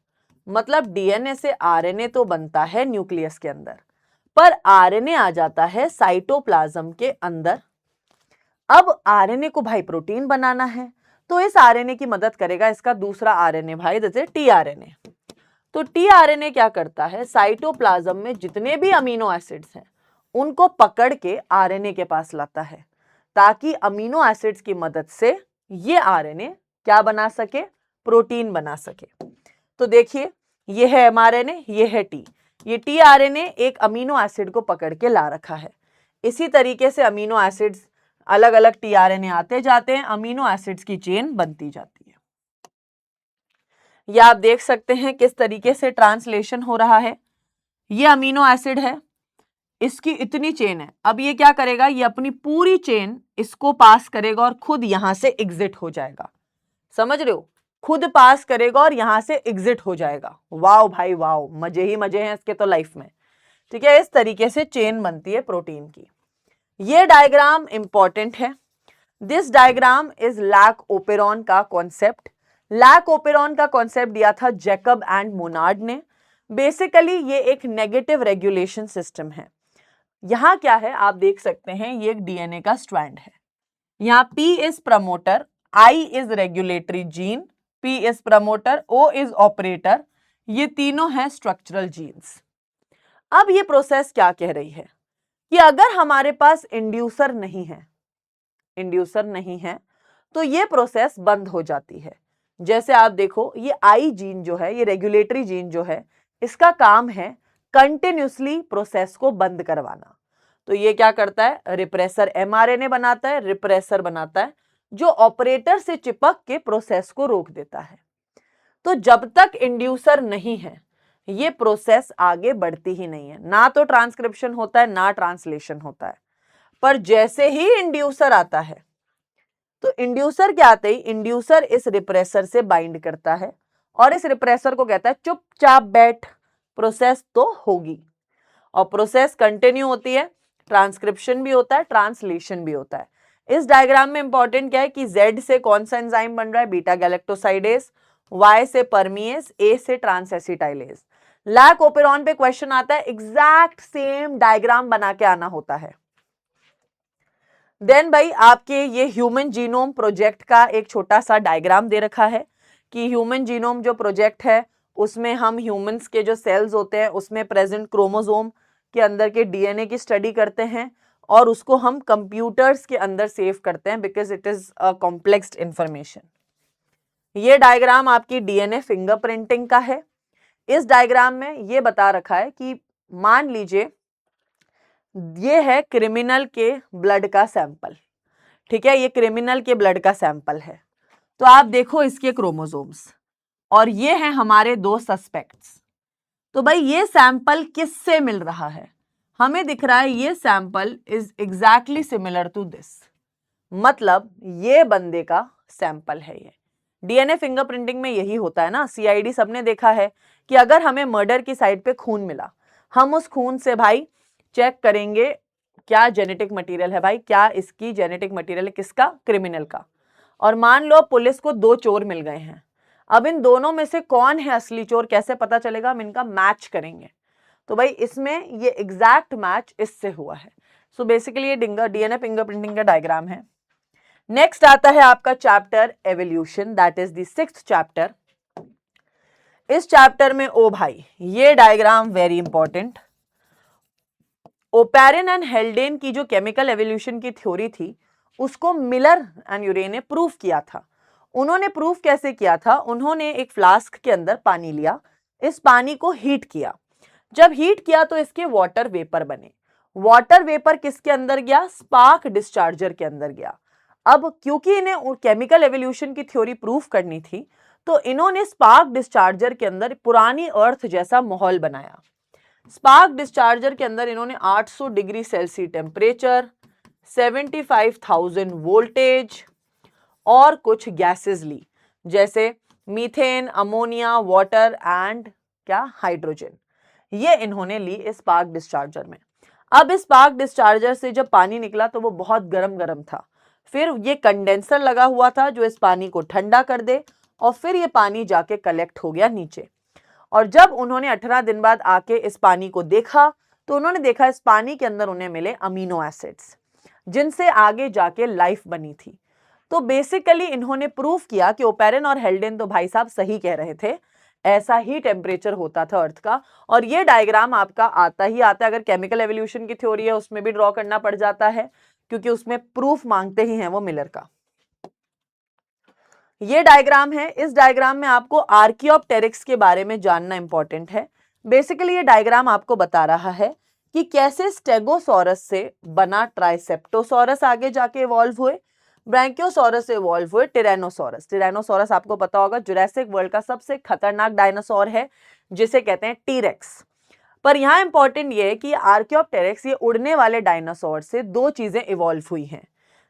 मतलब डीएनए से आरएनए तो बनता है न्यूक्लियस के अंदर, पर आरएनए आ जाता है साइटोप्लाज्म के अंदर। अब आरएनए को भाई प्रोटीन बनाना है, तो इस आरएनए की मदद करेगा इसका दूसरा आरएनए भाई, जैसे टीआरएनए। तो टीआरएनए क्या करता है, साइटोप्लाज्म में जितने भी अमीनो एसिड्स हैं उनको पकड़ के आरएनए के पास लाता है, ताकि अमीनो एसिड्स की मदद से ये आरएनए क्या बना सके, प्रोटीन बना सके। तो देखिए, ये है एमआरएनए, ये है टी, ये टीआरएनए एक अमीनो एसिड को पकड़ के ला रखा है। इसी तरीके से अमीनो एसिड्स अलग अलग टीआरएनए आते जाते हैं, अमीनो एसिड्स की चेन बनती जाती है। यह आप देख सकते हैं किस तरीके से ट्रांसलेशन हो रहा है। ये अमीनो एसिड है, इसकी इतनी चेन है, अब ये क्या करेगा, ये अपनी पूरी चेन इसको पास करेगा और खुद यहां से एग्जिट हो जाएगा। समझ रहे हो, खुद पास करेगा और यहां से एग्जिट हो जाएगा। वाओ भाई वाओ, मजे ही मजे हैं इसके तो लाइफ में। ठीक है, इस तरीके से चेन बनती है प्रोटीन की। ये डायग्राम इंपॉर्टेंट है। This diagram is lac operon का कॉन्सेप्ट। लैक ओपेरॉन का कॉन्सेप्ट दिया था जैकब एंड मोनार्ड ने। बेसिकली ये एक नेगेटिव रेगुलेशन सिस्टम है। यहां क्या है, आप देख सकते हैं, ये एक डीएनए का स्ट्रैंड है। यहाँ P is promoter, I is regulatory gene, P is promoter, O is operator, ये तीनों हैं स्ट्रक्चरल जीन्स। अब ये प्रोसेस क्या कह रही है कि अगर हमारे पास इंड्यूसर नहीं है तो ये प्रोसेस बंद हो जाती है। जैसे आप देखो, ये I जीन जो है, ये रेगुलेटरी जीन जो है, इसका काम है कंटिन्यूसली प्रोसेस को बंद करवाना। तो ये क्या करता है, रिप्रेसर एमआरएनए बनाता है, रिप्रेसर बनाता है जो ऑपरेटर से चिपक के प्रोसेस को रोक देता है। तो जब तक इंड्यूसर नहीं है ये प्रोसेस आगे बढ़ती ही नहीं है, ना तो ट्रांसक्रिप्शन होता है ना ट्रांसलेशन होता है। पर जैसे ही इंड्यूसर आता है, तो इंड्यूसर क्या आते ही इंड्यूसर इस रिप्रेसर से बाइंड करता है और इस रिप्रेसर को कहता है चुपचाप बैठ, प्रोसेस तो होगी। और प्रोसेस कंटिन्यू होती है, ट्रांसक्रिप्शन भी होता है, ट्रांसलेशन भी होता है। इस डायग्राम में इंपॉर्टेंट क्या है कि Z से कौन सा एंजाइम बन रहा है, बीटा गैलेक्टोसाइडेज, Y से परमीएज, A से ट्रांसएसिटाइलेज। लैक ओपेरॉन पे क्वेश्चन आता है, एग्जैक्ट सेम डायग्राम बना के आना होता है। देन भाई आपके ये ह्यूमन जीनोम प्रोजेक्ट का एक छोटा सा डायग्राम दे रखा है कि ह्यूमन जीनोम जो प्रोजेक्ट है उसमें हम ह्यूमंस के जो सेल्स होते हैं उसमें प्रेजेंट क्रोमोसोम के अंदर के डीएनए की स्टडी करते हैं और उसको हम कंप्यूटर्स के अंदर सेव करते हैं, because it is a complex information. ये डायग्राम आपकी डीएनए फिंगरप्रिंटिंग का है। इस डायग्राम में ये बता रखा है कि मान लीजिए ये है क्रिमिनल के ब्लड का सैंपल। ठीक है, ये क्रिमिनल के ब्लड का सैंपल है। तो आप देखो इसके क्रोमोसोम्स और ये हैं हमारे दो सस्पेक्ट्स। तो भाई ये सैंपल किससे मिल रहा है, हमें दिख रहा है ये sample is exactly similar to this, मतलब ये बंदे का सैंपल है। ये डीएनए फिंगरप्रिंटिंग में यही होता है ना, सीआईडी सबने देखा है कि अगर हमें मर्डर की साइड पे खून मिला, हम उस खून से भाई चेक करेंगे क्या जेनेटिक मटेरियल है, भाई क्या इसकी जेनेटिक मटेरियल है, किसका, क्रिमिनल का। और मान लो पुलिस को दो चोर मिल गए हैं, अब इन दोनों में से कौन है असली चोर कैसे पता चलेगा, हम इनका मैच करेंगे। तो भाई इसमें ये एग्जैक्ट मैच इससे हुआ है। सो बेसिकली ये डीएनए फिंगरप्रिंटिंग का डायग्राम है। नेक्स्ट आता है आपका chapter evolution, that is the 6th chapter. इस चैप्टर में ओ भाई ये diagram very important. Oparin and हेल्डेन की जो केमिकल एवोल्यूशन की थ्योरी थी उसको मिलर एंड यूरे ने प्रूफ किया था। उन्होंने प्रूफ कैसे किया था, उन्होंने एक फ्लास्क के अंदर पानी लिया, इस पानी को हीट किया, जब हीट किया तो इसके वाटर वेपर बने। वाटर वेपर किसके अंदर गया, स्पार्क डिस्चार्जर के अंदर गया। अब क्योंकि इन्हें केमिकल एवोल्यूशन की थ्योरी प्रूफ करनी थी, तो इन्होंने स्पार्क डिस्चार्जर के अंदर पुरानी अर्थ जैसा माहौल बनाया। स्पार्क डिस्चार्जर के अंदर इन्होंने 800 डिग्री सेल्सियस टेम्परेचर, 75,000 वोल्टेज और कुछ गैसेस ली, जैसे मीथेन, अमोनिया, वाटर एंड क्या हाइड्रोजन। ये इन्होंने ली इस स्पार्क डिस्चार्जर में। अब इस स्पार्क डिस्चार्जर से जब पानी निकला तो वो बहुत गरम गरम था। फिर ये कंडेंसर लगा हुआ था जो इस पानी को ठंडा कर दे, और फिर ये पानी जाके कलेक्ट हो गया नीचे। और जब उन्होंने 18 दिन बाद आके इस पानी को देखा, तो उन्होंने देखा इस पानी के अंदर उन्हें मिले अमीनो एसिड्स, जिनसे आगे जाके लाइफ बनी थी। तो बेसिकली इन्होंने प्रूफ किया कि ओपेरन और हेल्डेन तो भाई साहब सही कह रहे थे, ऐसा ही टेम्परेचर होता था अर्थ का। और ये डायग्राम आपका आता ही आता है, अगर केमिकल एवोल्यूशन की थ्योरी है उसमें भी ड्रॉ करना पड़ जाता है, क्योंकि उसमें प्रूफ मांगते ही हैं वो मिलर का। ये डायग्राम है, इस डायग्राम में आपको आर्कियोप्टेरिक्स के बारे में जानना इंपॉर्टेंट है। बेसिकली ये डायग्राम आपको बता रहा है कि कैसे स्टेगोसॉरस से बना ट्राइसेप्टोसॉरस आगे जाके इवॉल्व हुए, ब्रैंकियोसॉरस से इवॉल्व हुए टिरैनोसॉरस। टिरैनोसॉरस आपको पता होगा जुरासिक वर्ल्ड का सबसे खतरनाक डायनासोर है, जिसे कहते हैं टीरेक्स। पर यहाँ इंपॉर्टेंट ये है कि आर्कियोप्टेरिक्स, ये उड़ने वाले डायनासोर से दो चीजें इवॉल्व हुई हैं,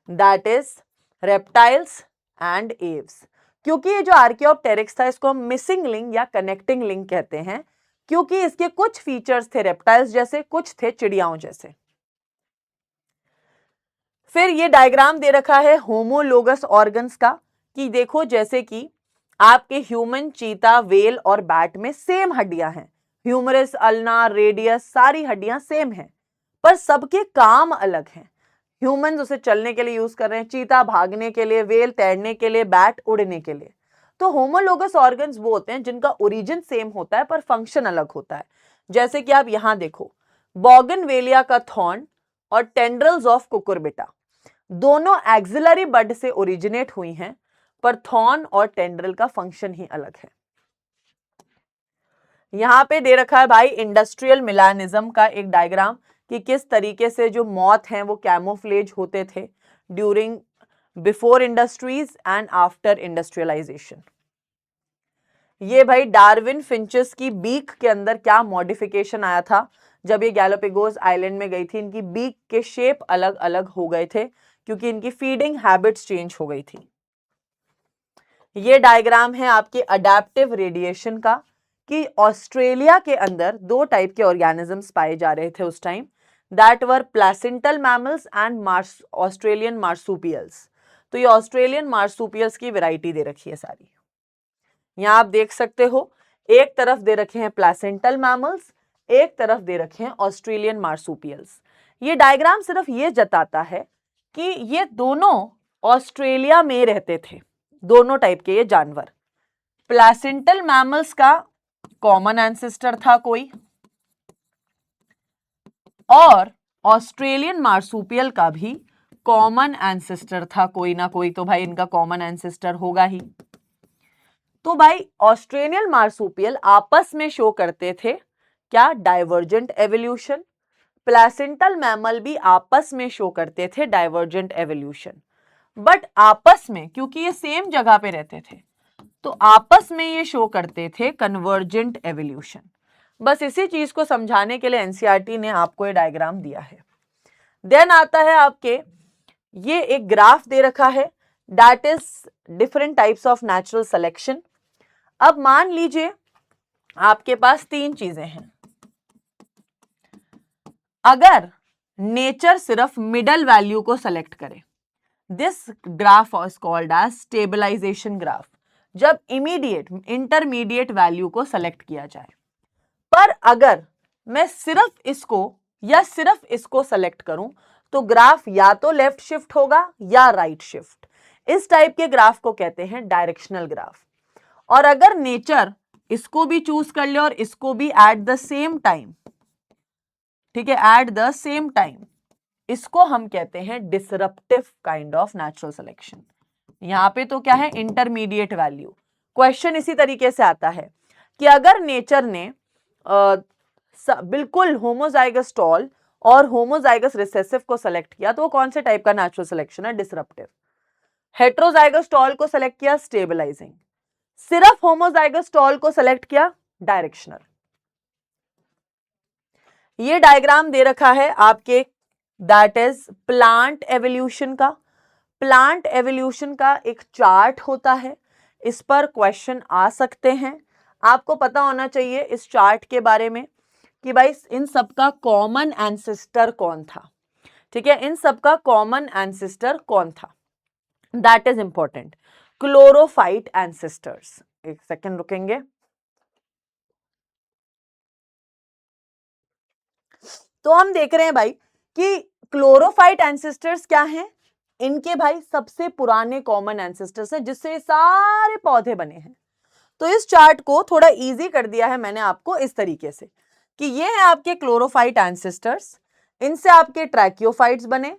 that is reptiles and Aves. क्योंकि ये जो आर्कियोप्टेरिक्स था, इसको हम मिसिंग लिंक या कनेक्टिंग लिंक कहते हैं, क्योंकि इसके कुछ फीचर्स थे रेप्टाइल्स जैसे, कुछ थे चिड़ियाओं जैसे। फिर ये डायग्राम दे रखा है होमोलोगस ऑर्गन्स का, कि देखो जैसे कि आपके ह्यूमन, चीता, वेल और बैट में सेम हड्डियां हैं, ह्यूमरस, अल्ना, रेडियस, सारी हड्डियां सेम हैं, पर सबके काम अलग हैं। ह्यूमंस उसे चलने के लिए यूज कर रहे हैं, चीता भागने के लिए, वेल तैरने के लिए, बैट उड़ने के लिए। तो होमोलोगस ऑर्गन्स वो होते हैं जिनका ओरिजिन सेम होता है पर फंक्शन अलग होता है। जैसे कि आप यहां देखो, बोगनवेलिया का थॉर्न और टेंड्रल्स ऑफ कुकुरबिटा दोनों एक्सिलरी बड से ओरिजिनेट हुई हैं, पर थॉर्न और टेंड्रल का फंक्शन ही अलग है। यहां पे दे रखा है भाई इंडस्ट्रियल मिलानिज्म का एक डायग्राम, कि किस तरीके से जो मॉथ हैं वो कैमोफ्लेज होते थे during before industries and after industrialisation. ये भाई डार्विन फिंचेस की बीक के अंदर क्या मॉडिफिकेशन आया था जब ये गैलापागोस आइलैंड में गई थी। इनकी बीक के शेप अलग अलग हो गए थे क्योंकि इनकी फीडिंग हैबिट्स चेंज हो गई थी। ये डायग्राम है आपके अडेप्टिव रेडिएशन का, कि ऑस्ट्रेलिया के अंदर दो टाइप के ऑर्गेनिजम्स पाए जा रहे थे उस time, that were placental mammals and Australian marsupials. तो ये ऑस्ट्रेलियन मार्सुपियल्स की वैरायटी दे रखी है सारी। यहां आप देख सकते हो, एक तरफ दे रखे हैं प्लेसेंटल मैमल्स, एक तरफ दे रखे हैं ऑस्ट्रेलियन मार्सुपियल्स। ये डायग्राम सिर्फ ये जताता है कि ये दोनों ऑस्ट्रेलिया में रहते थे, दोनों टाइप के ये जानवर। प्लेसेंटल मैमल्स का कॉमन एंसेस्टर था कोई, और ऑस्ट्रेलियन मार्सुपियल का भी कॉमन एंसेस्टर था कोई ना कोई, तो भाई इनका कॉमन एंसेस्टर होगा ही। तो भाई ऑस्ट्रेलियन मार्सुपियल आपस में शो करते थे क्या, डाइवर्जेंट एवोल्यूशन। प्लेसेंटल मैमल भी आपस में शो करते थे डाइवर्जेंट एवोल्यूशन। बट आपस में, क्योंकि ये सेम जगह पे रहते थे, तो आपस में ये शो करते थे कन्वर्जेंट एवोल्यूशन। बस इसी चीज को समझाने के लिए एनसीईआरटी ने आपको ये डायग्राम दिया है। देन आता है आपके, ये एक ग्राफ दे रखा है, that is different types of natural selection. अब मान लीजिए आपके पास तीन चीजें हैं, अगर नेचर सिर्फ मिडल वैल्यू को सेलेक्ट करे, this graph is called as stabilisation graph, जब इमीडिएट इंटरमीडिएट वैल्यू को सेलेक्ट किया जाए। पर अगर मैं सिर्फ इसको या सिर्फ इसको सेलेक्ट करूं, तो ग्राफ या तो लेफ्ट शिफ्ट होगा या राइट शिफ्ट। इस टाइप के ग्राफ को कहते हैं डायरेक्शनल ग्राफ। और अगर नेचर इसको भी चूज कर ले और इसको भी एट द सेम टाइम, ठीक है, एट द सेम टाइम, इसको हम कहते हैं disruptive kind of natural selection. यहां पे तो क्या है, इंटरमीडिएट वैल्यू। क्वेश्चन इसी तरीके से आता है कि अगर नेचर ने बिल्कुल होमोजाइगस टॉल और होमोजाइगस रिसेसिव को सेलेक्ट किया, तो वो कौन से टाइप का नेचुरल सिलेक्शन है, डिसरप्टिव। हेट्रोजाइगस टॉल को सेलेक्ट किया स्टेबलाइजिंग, सिर्फ होमोजाइगस टॉल को सेलेक्ट किया डायरेक्शनल। ये डायग्राम दे रखा है आपके, दैट इज प्लांट एवोल्यूशन का। प्लांट एवोल्यूशन का एक चार्ट होता है, इस पर क्वेश्चन आ सकते हैं। आपको पता होना चाहिए इस चार्ट के बारे में कि भाई इन सबका कॉमन एंसेस्टर कौन था। ठीक है, इन सबका कॉमन एंसेस्टर कौन था, that is important. Chlorophyte ancestors, एक सेकेंड रुकेंगे। तो हम देख रहे हैं भाई कि क्लोरोफाइट एंसेस्टर्स क्या हैं, इनके भाई सबसे पुराने कॉमन एंसेस्टर्स हैं जिससे सारे पौधे बने हैं। तो इस चार्ट को थोड़ा इजी कर दिया है मैंने आपको इस तरीके से कि ये है आपके क्लोरोफाइट एंसेस्टर्स, इनसे आपके ट्रैकियोफाइट्स बने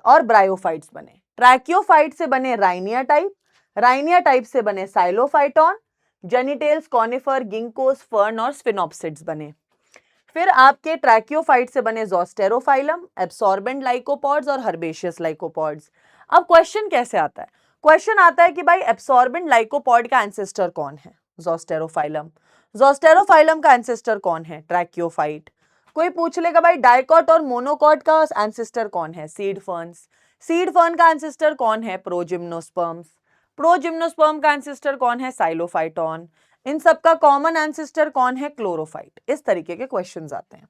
और ब्रायोफाइट्स बने। ट्रैकियोफाइट से बने राइनिया टाइप, राइनिया टाइप से बने साइलोफाइटॉन, जेनिटेल्स, कॉनिफर, गिंकोस, फर्न और स्फिनोप्सिड्स बने। फिर आपके ट्रैकियोफाइट से बने ज़ोस्टेरोफाइलम, एब्सॉर्बेंट लाइकोपॉड्स और हर्बेशियस लाइकोपॉड्स। अब क्वेश्चन कैसे आता है, क्वेश्चन आता है कि भाई एब्सॉर्बेंट लाइकोपॉड का एंसेस्टर कौन है, ज़ोस्टेरोफाइलम। ज़ोस्टेरोफाइलम का एंसेस्टर कौन है, ट्रैकियोफाइट। कोई पूछ लेगा भाई डाइकॉट और मोनोकॉट का एंसेस्टर कौन है, सीड फर्न्स। सीड फर्न का एंसेस्टर कौन है, प्रोजिम्नोस्पर्म्स। प्रोजिम्नोस्पर्म का एंसेस्टर कौन है, साइलोफाइटॉन। इन सबका कॉमन एंसेस्टर कौन है, क्लोरोफाइट। इस तरीके के क्वेश्चंस आते हैं।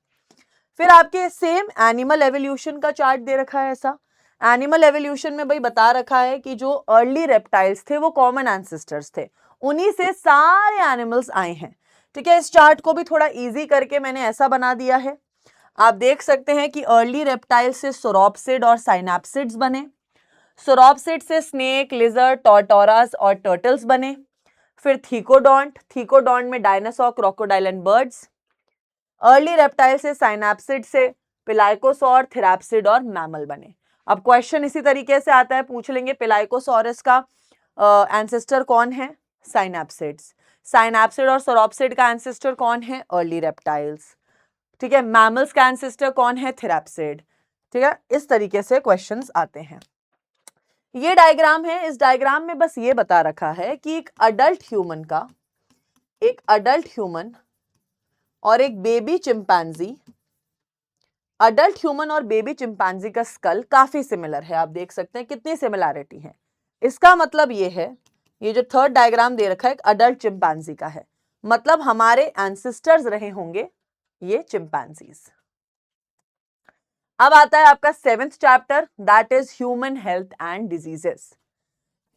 फिर आपके सेम एनिमल एवोल्यूशन का चार्ट दे रखा है ऐसा। एनिमल एवोल्यूशन में भाई बता रखा है कि जो अर्ली रेप्टाइल्स थे वो कॉमन एंसेस्टर्स थे, उन्हीं से सारे एनिमल्स आए हैं। ठीक है, इस चार्ट को भी थोड़ा इजी करके मैंने ऐसा बना दिया है। आप देख सकते हैं कि अर्ली रेप्टाइल से सोरॉप्सिड और साइनैप्सिड्स बने, सोरॉप्सिड से स्नेक, लिजर्ड, टॉर्टोरास और टर्टल्स बने। फिर थीकोडोंट, थीकोडोंट में dinosaur, crocodile and birds. Early reptile से साइनैप्सिड से पिलाइकोसॉर, थेराप्सिड और मैमल बने। अब क्वेश्चन इसी तरीके से आता है, पूछ लेंगे पिलाइकोसॉरस का एंसेस्टर कौन है, साइनैप्सिड्स। साइनैप्सिड और सोरॉप्सिड का एंसेस्टर कौन है, अर्ली रेप्टाइल्स। ठीक है, मैमल्स का एंसेस्टर कौन है, थेराप्सिड। ठीक है, इस तरीके से क्वेश्चंस आते हैं। ये डायग्राम है, इस डायग्राम में बस ये बता रखा है कि एक अडल्ट ह्यूमन और एक बेबी चिंपैंजी, अडल्ट ह्यूमन और बेबी चिंपैंजी का स्कल काफी सिमिलर है। आप देख सकते हैं कितनी सिमिलैरिटी है। इसका मतलब ये है, ये जो थर्ड डायग्राम दे रखा है एक अडल्ट चिंपैंजी का है, मतलब हमारे एंसेस्टर्स रहे होंगे ये चिंपैंजीज। अब आता है आपका 7th chapter, that is human health and diseases.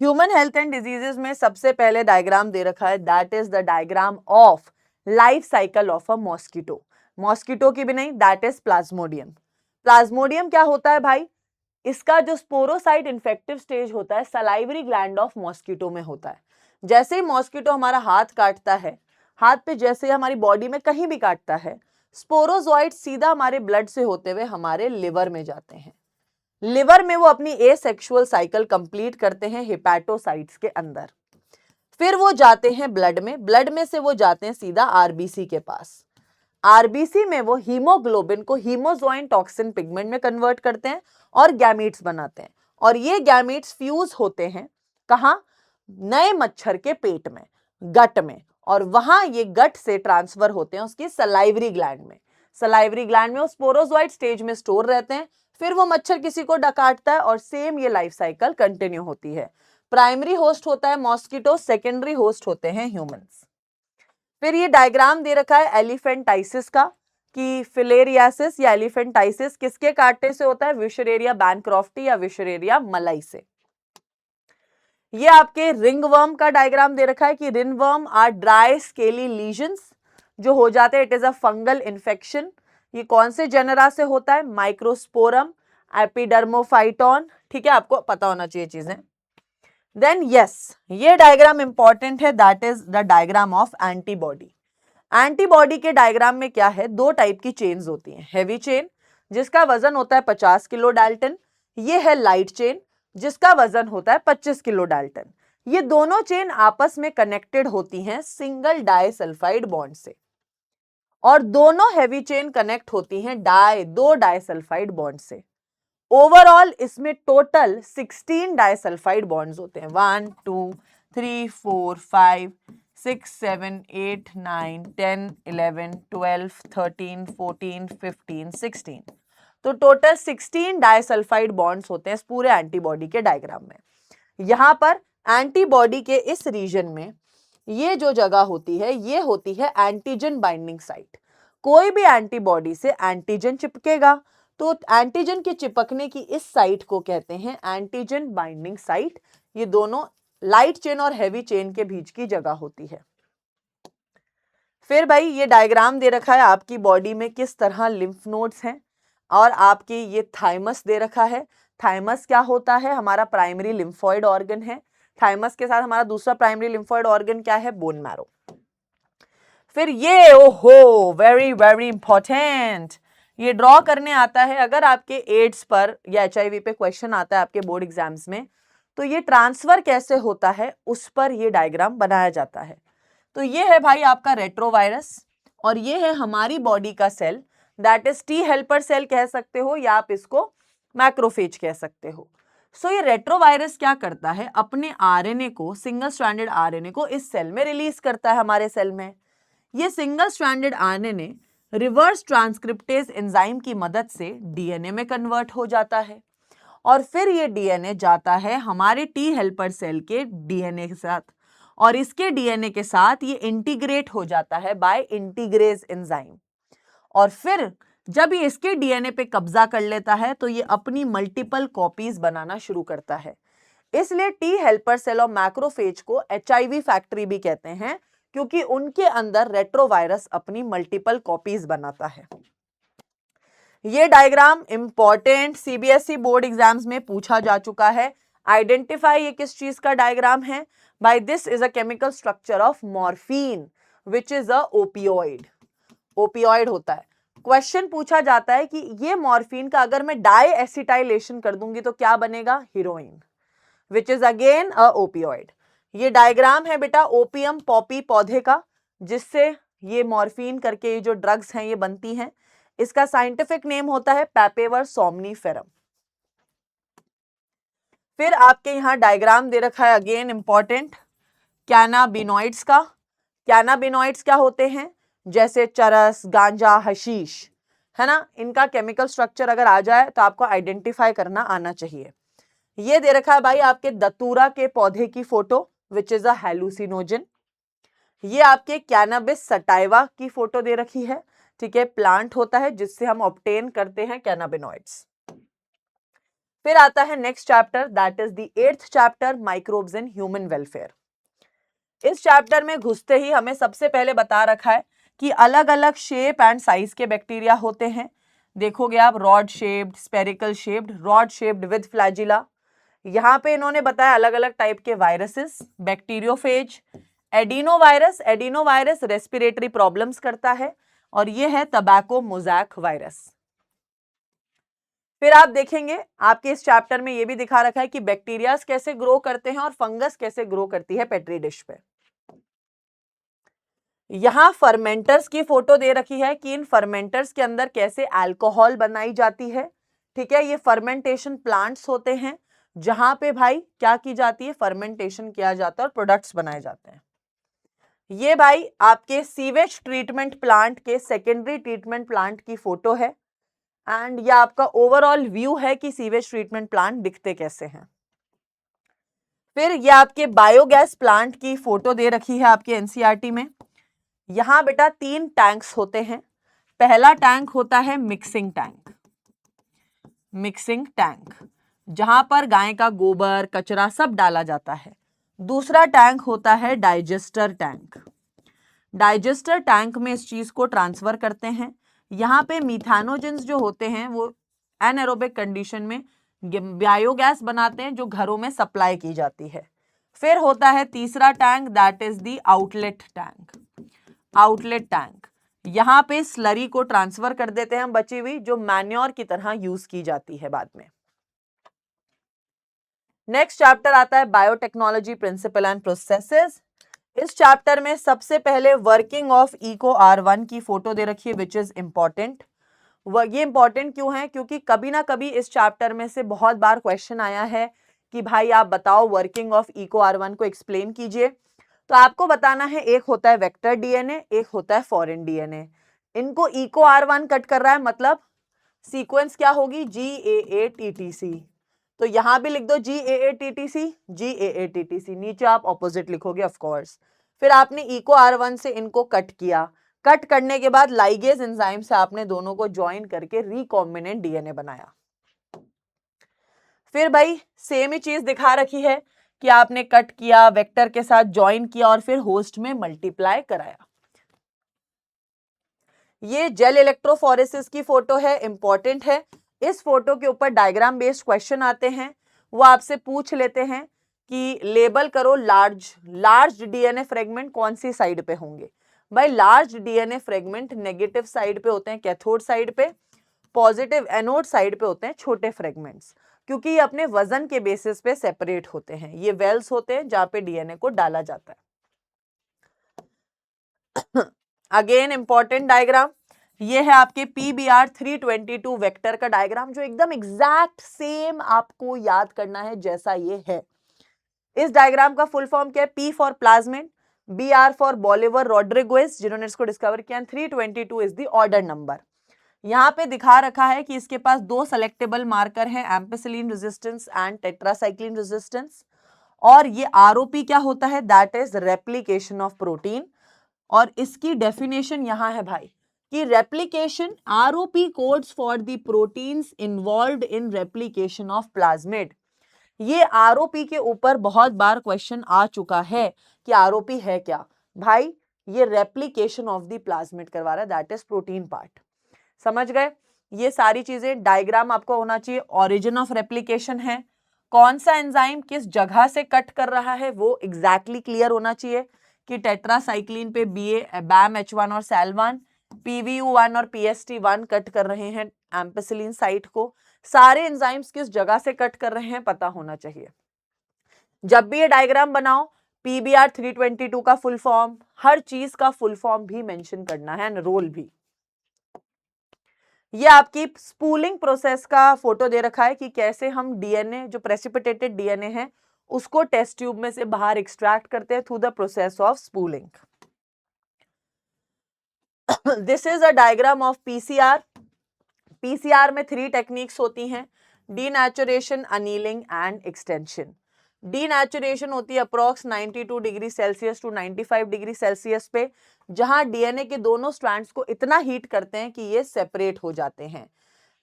Human health and diseases में सबसे पहले डायग्राम दे रखा है, that is the diagram of life cycle of a mosquito. Mosquito की भी नहीं, दैट इज प्लाज्मोडियम। प्लाज्मोडियम क्या होता है भाई, इसका जो स्पोरोसाइट इन्फेक्टिव स्टेज होता है सलाइवरी ग्लैंड ऑफ मॉस्किटो में होता है। जैसे ही मॉस्किटो हमारा हाथ काटता है, हाथ पे जैसे हमारी बॉडी में कहीं भी काटता है, स्पोरोजोइट सीधा हमारे ब्लड से होते हुए हमारे लिवर में जाते हैं। लिवर में वो अपनी एसेक्सुअल साइकिल कंप्लीट करते हैं हेपेटोसाइट्स के अंदर। फिर वो जाते हैं ब्लड में, ब्लड में से वो जाते हैं सीधा आरबीसी के पास। आरबीसी में वो हीमोग्लोबिन को हीमोजोइन टॉक्सिन पिगमेंट में कन्वर्ट करते हैं और गैमीट्स बनाते हैं। और ये गैमीट्स फ्यूज होते हैं कहां, नए मच्छर के पेट में, गट में, और वहां ये गट से ट्रांसफर होते हैं उसकी सलाइवरी ग्लैंड में। सलाइवरी ग्लैंड में वो स्पोरोजोइट स्टेज में स्टोर रहते हैं। फिर वो मच्छर किसी को काटता है और सेम ये लाइफ साइकिल कंटिन्यू होती है। प्राइमरी होस्ट होता है मॉस्किटो, सेकेंडरी होस्ट होते हैं ह्यूमंस। फिर ये डायग्राम दे रखा है एलिफेंटाइसिस का कि फिलेरियासिस या एलिफेंटाइसिस किसके काटने से होता है, विशरेरिया बैनक्रॉफ्टी या विशरेरिया मलाई से। ये आपके रिंगवर्म का डायग्राम दे रखा है कि ringworm are dry scaly lesions जो हो जाते हैं, it is a fungal infection. ये कौन से जेनरा से होता है, माइक्रोस्पोरम, एपिडर्मोफाइटॉन। ठीक है, आपको पता होना चाहिए चीजें। देन यस, ये डायग्राम इंपॉर्टेंट है, that is the diagram of antibody. Antibody के डायग्राम में क्या है, दो टाइप की चेन्स होती हैं, हेवी चेन जिसका वजन होता है 50 किलो डाल्टन, ये है लाइट चेन जिसका वजन होता है 25 किलो डाल्टन। ये दोनों चेन आपस में कनेक्टेड होती हैं सिंगल डाइसल्फाइड बॉन्ड से, और दोनों हेवी चेन कनेक्ट होती हैं दो डाइसल्फाइड बॉन्ड से। ओवरऑल इसमें टोटल 16 डाइसल्फाइड बॉन्ड्स होते हैं। 1 2 3 4 5 6 7 8 9 10 11 12 13 14 15 16, तो टोटल 16 डाइसल्फाइड बॉन्ड्स होते हैं इस पूरे एंटीबॉडी के डायग्राम में। यहां पर एंटीबॉडी के इस रीजन में ये जो जगह होती है ये होती है एंटीजन बाइंडिंग साइट। कोई भी एंटीबॉडी से एंटीजन चिपकेगा तो एंटीजन के चिपकने की इस साइट को कहते हैं एंटीजन बाइंडिंग साइट। ये दोनों लाइट चेन और हैवी चेन के बीच की जगह होती है। फिर भाई ये डायग्राम दे रखा है आपकी बॉडी में किस तरह लिम्फ नोड्स हैं, और आपकी ये थाइमस दे रखा है। थाइमस क्या होता है? हमारा प्राइमरी लिम्फॉइड ऑर्गन है। थाइमस के साथ हमारा दूसरा प्राइमरी लिम्फॉइड ऑर्गन क्या है? Bone marrow. फिर ये ओहो वेरी वेरी इंपॉर्टेंट, ये ड्रॉ करने आता है अगर आपके एड्स पर या HIV पे क्वेश्चन आता है आपके बोर्ड एग्जाम्स में, तो ये ट्रांसफर कैसे होता है उस पर ये डायग्राम बनाया जाता है। तो ये है भाई आपका रेट्रोवायरस, और ये है हमारी बॉडी का cell, that is T helper cell कह सकते हो या आप इसको मैक्रोफेज कह सकते हो। सो ये रेट्रोवायरस क्या करता है? अपने RNA को, सिंगल स्ट्रैंडेड RNA को इस सेल में रिलीज करता है हमारे सेल में। ये single stranded RNA reverse transcriptase enzyme की मदद से DNA में कन्वर्ट हो जाता है, और फिर ये DNA जाता है हमारे टी हेल्पर सेल के DNA के साथ, और इसके DNA के साथ ये इंटीग्रेट हो जाता है बाय इंटीग्रेज एंजाइम। और फिर जब ये इसके DNA पे कब्जा कर लेता है तो ये अपनी मल्टीपल कॉपीज बनाना शुरू करता है। इसलिए टी हेल्पर सेल और मैक्रोफेज को HIV फैक्ट्री भी कहते हैं, क्योंकि उनके अंदर रेट्रोवायरस अपनी मल्टीपल कॉपीज बनाता है। ये diagram important CBSE board exams में पूछा जा चुका है। आइडेंटिफाई ये किस चीज का डायग्राम है? By this is a chemical structure of morphine which is a opioid. Opioid होता है। क्वेश्चन पूछा जाता है कि ये मॉर्फिन का अगर मैं डाई एसिटाइलेशन कर दूंगी तो क्या बनेगा? Heroine, which is again a opioid. ये डायग्राम है बेटा ओपियम पॉपी पौधे का, जिससे ये मॉर्फिन करके ये जो ड्रग्स हैं ये बनती हैं। इसका साइंटिफिक नेम होता है पैपेवर सोमनीफेरम। फिर आपके यहाँ डायग्राम दे रखा है अगेन इंपॉर्टेंट कैनाबिनॉइड्स का। कैनाबिनॉइड्स क्या होते हैं? जैसे चरस, गांजा, हशीश, है ना, इनका केमिकल स्ट्रक्चर अगर आ जाए तो आपको आइडेंटिफाई करना आना चाहिए। ये दे रखा है भाई आपके दतूरा के पौधे की फोटो विच इज अ हैलुसिनोजन। ये आपके कैनाबिस सटाइवा की फोटो दे रखी है, ठीक है, प्लांट होता है जिससे हम ऑब्टेन करते हैं कैनाबिनॉइड्स। फिर आता है next chapter, that is the 8th chapter, microbes in human welfare. इस चैप्टर में घुसते ही हमें सबसे पहले बता रखा है कि अलग अलग शेप एंड साइज के बैक्टीरिया होते हैं। देखोगे आप rod shaped, spherical shaped, rod shaped with flagella. यहाँ पे इन्होंने बताया अलग अलग टाइप के viruses, bacteriophage, adenovirus. Adenovirus respiratory problems करता है, और ये है टबैको मोज़ैक वायरस। फिर आप देखेंगे आपके इस चैप्टर में ये भी दिखा रखा है कि बैक्टीरिया कैसे ग्रो करते हैं और फंगस कैसे ग्रो करती है पेट्री डिश पे। यहां फर्मेंटर्स की फोटो दे रखी है कि इन फर्मेंटर्स के अंदर कैसे अल्कोहल बनाई जाती है, ठीक है। ये फर्मेंटेशन प्लांट्स होते हैं जहां पे भाई क्या की जाती है? फर्मेंटेशन किया जाता है और प्रोडक्ट्स बनाए जाते हैं। ये भाई आपके सीवेज ट्रीटमेंट प्लांट के सेकेंडरी ट्रीटमेंट प्लांट की फोटो है, एंड ये आपका ओवरऑल व्यू है कि सीवेज ट्रीटमेंट प्लांट दिखते कैसे हैं। फिर ये आपके बायोगैस प्लांट की फोटो दे रखी है आपके NCERT में। यहां बेटा 3 टैंक्स होते हैं। पहला टैंक होता है मिक्सिंग टैंक, मिक्सिंग टैंक जहां पर गाय का गोबर, कचरा सब डाला जाता है। दूसरा टैंक होता है डाइजेस्टर टैंक। डाइजेस्टर टैंक में इस चीज को ट्रांसफर करते हैं। यहाँ पे मिथेनोजेंस जो होते हैं वो एनारोबिक कंडीशन में बायोगैस बनाते हैं जो घरों में सप्लाई की जाती है। फिर होता है तीसरा tank, that is the outlet tank. Outlet tank यहाँ पे स्लरी को ट्रांसफर कर देते हैं हम बची हुई, जो मैन्योर की तरह यूज की जाती है बाद में। नेक्स्ट चैप्टर आता है बायोटेक्नोलॉजी प्रिंसिपल एंड प्रोसेसेस। इस चैप्टर में सबसे पहले वर्किंग ऑफ इको R1 की फोटो दे रखी है विच इज इंपॉर्टेंट। ये इंपॉर्टेंट क्यों है? क्योंकि कभी ना कभी इस चैप्टर में से बहुत बार क्वेश्चन आया है कि भाई आप बताओ वर्किंग ऑफ इको R1 को एक्सप्लेन कीजिए। तो आपको बताना है, एक होता है वेक्टर डीएनए, एक होता है फॉरेन डीएनए। इनको इको R1 कट कर रहा है, मतलब सीक्वेंस क्या होगी? GAATTC। तो यहां भी लिख दो GAATTC, GAATTC, नीचे आप ऑपोजिट लिखोगे ऑफ कोर्स। फिर आपने इको R1 से इनको कट किया, कट करने के बाद लाइगेज एंजाइम से आपने दोनों को ज्वाइन करके रिकॉम्बिनेंट डीएनए बनाया। फिर भाई सेम ही चीज दिखा रखी है कि आपने कट किया, वेक्टर के साथ ज्वाइन किया और फिर होस्ट में मल्टीप्लाई कराया। ये जेल इलेक्ट्रोफोरेसिस की फोटो है, इंपॉर्टेंट है। इस फोटो के ऊपर डायग्राम बेस्ड क्वेश्चन आते हैं। वो आपसे पूछ लेते हैं कि लेबल करो लार्ज डीएनए फ्रेगमेंट कौन सी साइड पे होंगे। भाई large DNA fragment negative side पे होते हैं, कैथोड साइड पे। पॉजिटिव एनोड साइड पे होते हैं छोटे फ्रेगमेंट्स, क्योंकि ये अपने वजन के बेसिस पे सेपरेट होते हैं। ये वेल्स होते हैं जहां पे डीएनए को डाला जाता है। अगेन इंपॉर्टेंट डायग्राम, ये है आपके PBR 322 वेक्टर का डायग्राम, जो एकदम एग्जैक्ट सेम आपको याद करना है जैसा ये है। इस डायग्राम का फुल फॉर्म क्या है? P for plasmid, BR for Bolivar Rodriguez, जिन्होंने इसको डिस्कवर किया। 322 इज द ऑर्डर नंबर। यहाँ पे दिखा रखा है कि इसके पास दो सेलेक्टेबल मार्कर हैं, ampicillin resistance and tetracycline resistance. और ये ROP क्या होता है? That is replication of protein. और इसकी डेफिनेशन यहां है भाई कि replication, ROP codes for the proteins involved in replication of plasmid. ये ROP के ऊपर बहुत बार क्वेश्चन आ चुका है कि ROP है क्या? भाई ये रेप्लिकेशन ऑफ द प्लाज्मिड करवा रहा है, दैट इज प्रोटीन पार्ट। समझ गए? ये सारी चीजें, डायग्राम आपको होना चाहिए। ऑरिजिन ऑफ रेप्लिकेशन है, कौन सा एंजाइम किस जगह से कट कर रहा है वो एग्जैक्टली क्लियर होना चाहिए कि टेट्रासाइक्लिन पे BAM-H1 और SAL1, PVU1 और PST1 कट कर रहे हैं एम्पिसिलिन साइट को। सारे एंजाइम्स किस जगह से कट कर रहे हैं पता होना चाहिए। जब भी ये डायग्राम बनाओ, PBR 322 का फुल फॉर्म, हर चीज का फुल फॉर्म भी मेंशन करना है, रोल भी। ये आपकी स्पूलिंग प्रोसेस का फोटो दे रखा है कि कैसे हम डीएनए, जो प्रेसिपिटेटेड डीएनए है, उसको टेस्ट ट्यूब में से बाहर एक्सट्रैक्ट करते हैं through the process of spooling. This is a diagram of PCR. PCR में 3 टेक्निक्स होती हैं, denaturation, annealing and extension. Denaturation होती है approx 92 degree Celsius to 95 degree Celsius पे, जहां डीएनए के दोनों स्ट्रैंड्स को इतना हीट करते हैं कि ये सेपरेट हो जाते हैं।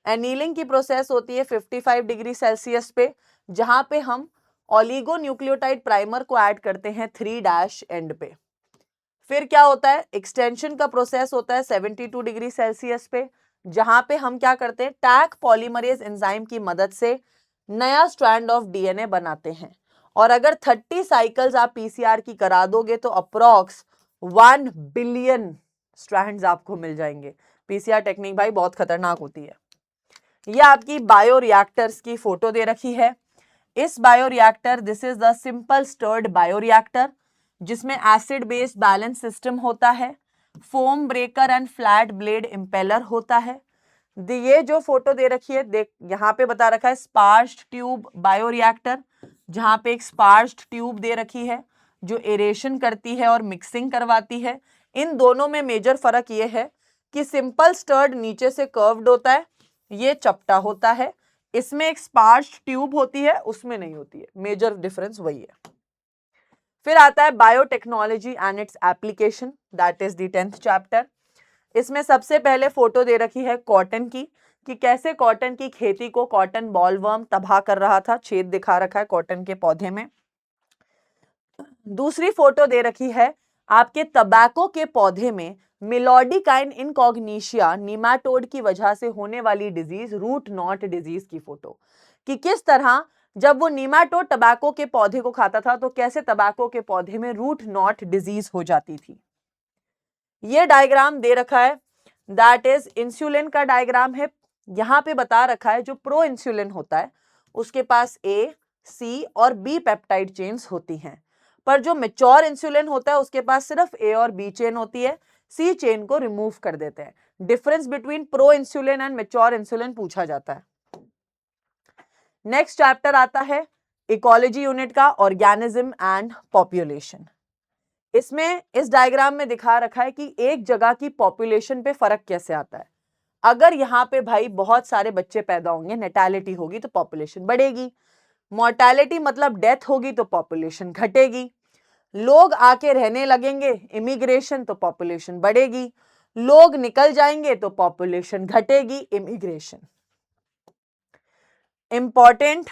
एनीलिंग की प्रोसेस होती है 55 डिग्री सेल्सियस पे, जहां पे हम ओलिगो न्यूक्लियोटाइड प्राइमर को ऐड करते हैं 3' एंड पे। फिर क्या होता है? एक्सटेंशन का प्रोसेस होता है 72 डिग्री सेल्सियस पे, जहां पे हम क्या करते हैं? टैक पॉलीमरेज एंजाइम की मदद से नया स्ट्रैंड ऑफ डीएनए बनाते हैं। और अगर 30 साइकिल्स आप पीसीआर की करा दोगे तो अप्रॉक्स 1 बिलियन स्ट्रैंड्स आपको मिल जाएंगे। पीसीआर टेक्निक भाई बहुत खतरनाक होती है। ये आपकी बायोरिएक्टर्स की फोटो दे रखी है। इस bioreactor, this is the simple stirred bioreactor, जिसमें एसिड बेस्ड बैलेंस सिस्टम होता है, foam breaker and flat blade impeller होता है। ये जो फोटो दे रखी है, देख यहाँ पे बता रखा है स्पार्स्ड ट्यूब बायोरिएक्टर, जहां पे एक स्पार्स्ड ट्यूब दे रखी है जो एरेशन करती है और मिक्सिंग करवाती है। इन दोनों में मेजर फर्क ये है कि सिंपल स्टर्ड नीचे से कर्व्ड होता है, ये चपटा होता है। इसमें एक स्पार्स्ड ट्यूब होती है, उसमें नहीं होती है। मेजर डिफरेंस वही है। फिर आता है biotechnology and its application, that is the 10th chapter. इसमें सबसे पहले फोटो दे रखी है कॉटन की, कि कैसे कॉटन की खेती को कॉटन बॉलवर्म तबाह कर रहा था। छेद दिखा रखा है कॉटन के पौधे में। दूसरी फोटो दे रखी है आपके तंबाकू के पौधे में मिलोडिकाइन इनकॉग्निशिया निमाटोड की वजह से होने वाली डिजीज, रूट नॉट डिजीज की फोटो, कि किस तरह जब वो निमाटोड टबैको के पौधे को खाता था तो कैसे टबैको के पौधे में रूट नॉट डिजीज हो जाती थी। ये डायग्राम दे रखा है, दैट इज इंसुलिन का डायग्राम है। यहां पे बता रखा है जो प्रो इंसुलिन होता है उसके पास ए, सी और बी पेप्टाइड चेन्स होती हैं, पर जो मेच्योर इंसुलिन होता है उसके पास सिर्फ ए और बी चेन होती है, सी चेन को रिमूव कर देते हैं। Difference between pro insulin and mature insulin पूछा जाता है। नेक्स्ट चैप्टर आता है इकोलॉजी यूनिट का, ऑर्गेनिज्म एंड पॉपुलेशन। इसमें इस डायग्राम में दिखा रखा है कि एक जगह की पॉपुलेशन पे फर्क कैसे आता है। अगर यहाँ पे भाई बहुत सारे बच्चे पैदा होंगे, नेटालिटी होगी, तो पॉपुलेशन बढ़ेगी। मोर्टेलिटी मतलब डेथ होगी तो पॉपुलेशन घटेगी। लोग आके रहने लगेंगे, इमिग्रेशन, तो पॉपुलेशन बढ़ेगी। लोग निकल जाएंगे तो पॉपुलेशन घटेगी, इमिग्रेशन। इंपॉर्टेंट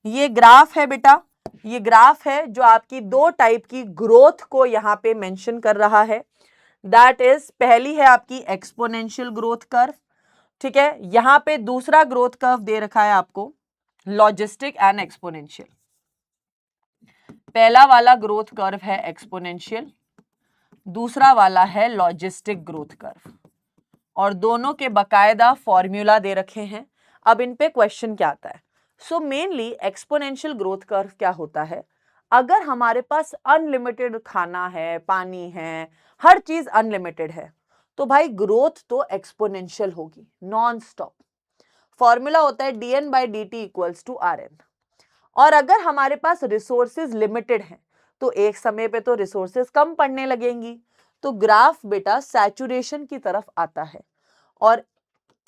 ये ग्राफ है बेटा, ये ग्राफ है जो आपकी दो टाइप की ग्रोथ को यहां पे मेंशन कर रहा है। दैट इज, पहली है आपकी एक्सपोनेंशियल ग्रोथ कर्व, ठीक है। यहां पे दूसरा ग्रोथ कर्व दे रखा है आपको लॉजिस्टिक एंड एक्सपोनेंशियल। पहला वाला ग्रोथ कर्व है एक्सपोनेंशियल, दूसरा वाला है लॉजिस्टिक ग्रोथ कर्व, और दोनों के बकायदा फॉर्मूला दे रखे हैं। अब इन पे क्वेश्चन क्या आता है। So mainly exponential growth curve क्या होता है, अगर हमारे पास अनलिमिटेड खाना है, पानी है, हर चीज अनलिमिटेड है, तो भाई ग्रोथ तो एक्सपोनेंशियल होगी, नॉन स्टॉप। फॉर्मूला होता है dn/dt इक्वल्स टू rn। और अगर हमारे पास रिसोर्सेज लिमिटेड हैं, तो एक समय पे तो रिसोर्सेज कम पड़ने लगेंगी, तो ग्राफ बेटा सैचुरेशन की तरफ आता है। और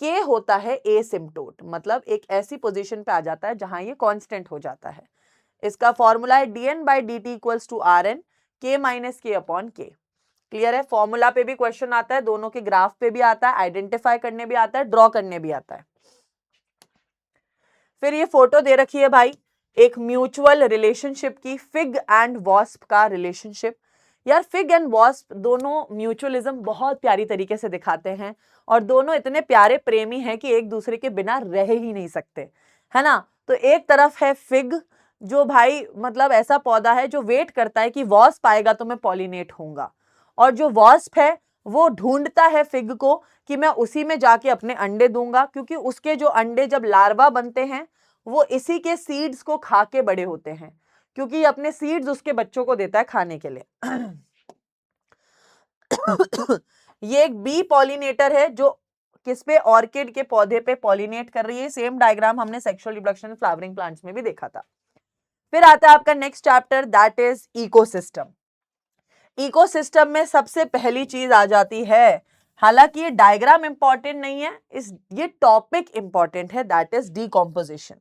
के होता है एसिम्प्टोट, मतलब एक ऐसी पोजीशन पे आ जाता है जहां ये कांस्टेंट हो जाता है। इसका फॉर्मूला है dn/dt equals to rn k minus k upon k। Clear है। फॉर्मूला पे भी क्वेश्चन आता है, दोनों के ग्राफ पे भी आता है, आइडेंटिफाई करने भी आता है, ड्रॉ करने भी आता है। फिर ये फोटो दे रखी है भाई एक म्यूचुअल रिलेशनशिप की, फिग एंड वॉस्प का रिलेशनशिप। यार फिग एंड वॉस्प दोनों म्यूचुअलिज्म बहुत प्यारी तरीके से दिखाते हैं, और दोनों इतने प्यारे प्रेमी हैं कि एक दूसरे के बिना रह ही नहीं सकते, है ना। तो एक तरफ है फिग, जो भाई मतलब ऐसा पौधा है जो वेट करता है कि वॉस्प आएगा तो मैं पॉलिनेट होऊंगा, और जो वॉस्प है वो ढूंढता है फिग को कि मैं उसी में जाके अपने अंडे दूंगा, क्योंकि उसके जो अंडे जब लार्वा बनते हैं वो इसी के सीड्स को खा के बड़े होते हैं, क्योंकि अपने सीड्स उसके बच्चों को देता है खाने के लिए। ये एक बी पॉलिनेटर है जो किस पे, ऑर्किड के पौधे पे पॉलिनेट कर रही है। सेम डायग्राम हमने सेक्सुअल रिप्रोडक्शन फ्लावरिंग प्लांट्स में भी देखा था। फिर आता है आपका next chapter, that is ecosystem. Ecosystem में सबसे पहली चीज आ जाती है, हालांकि ये डायग्राम इंपॉर्टेंट नहीं है, ये टॉपिक इंपॉर्टेंट है, दैट इज डीकॉम्पोजिशन।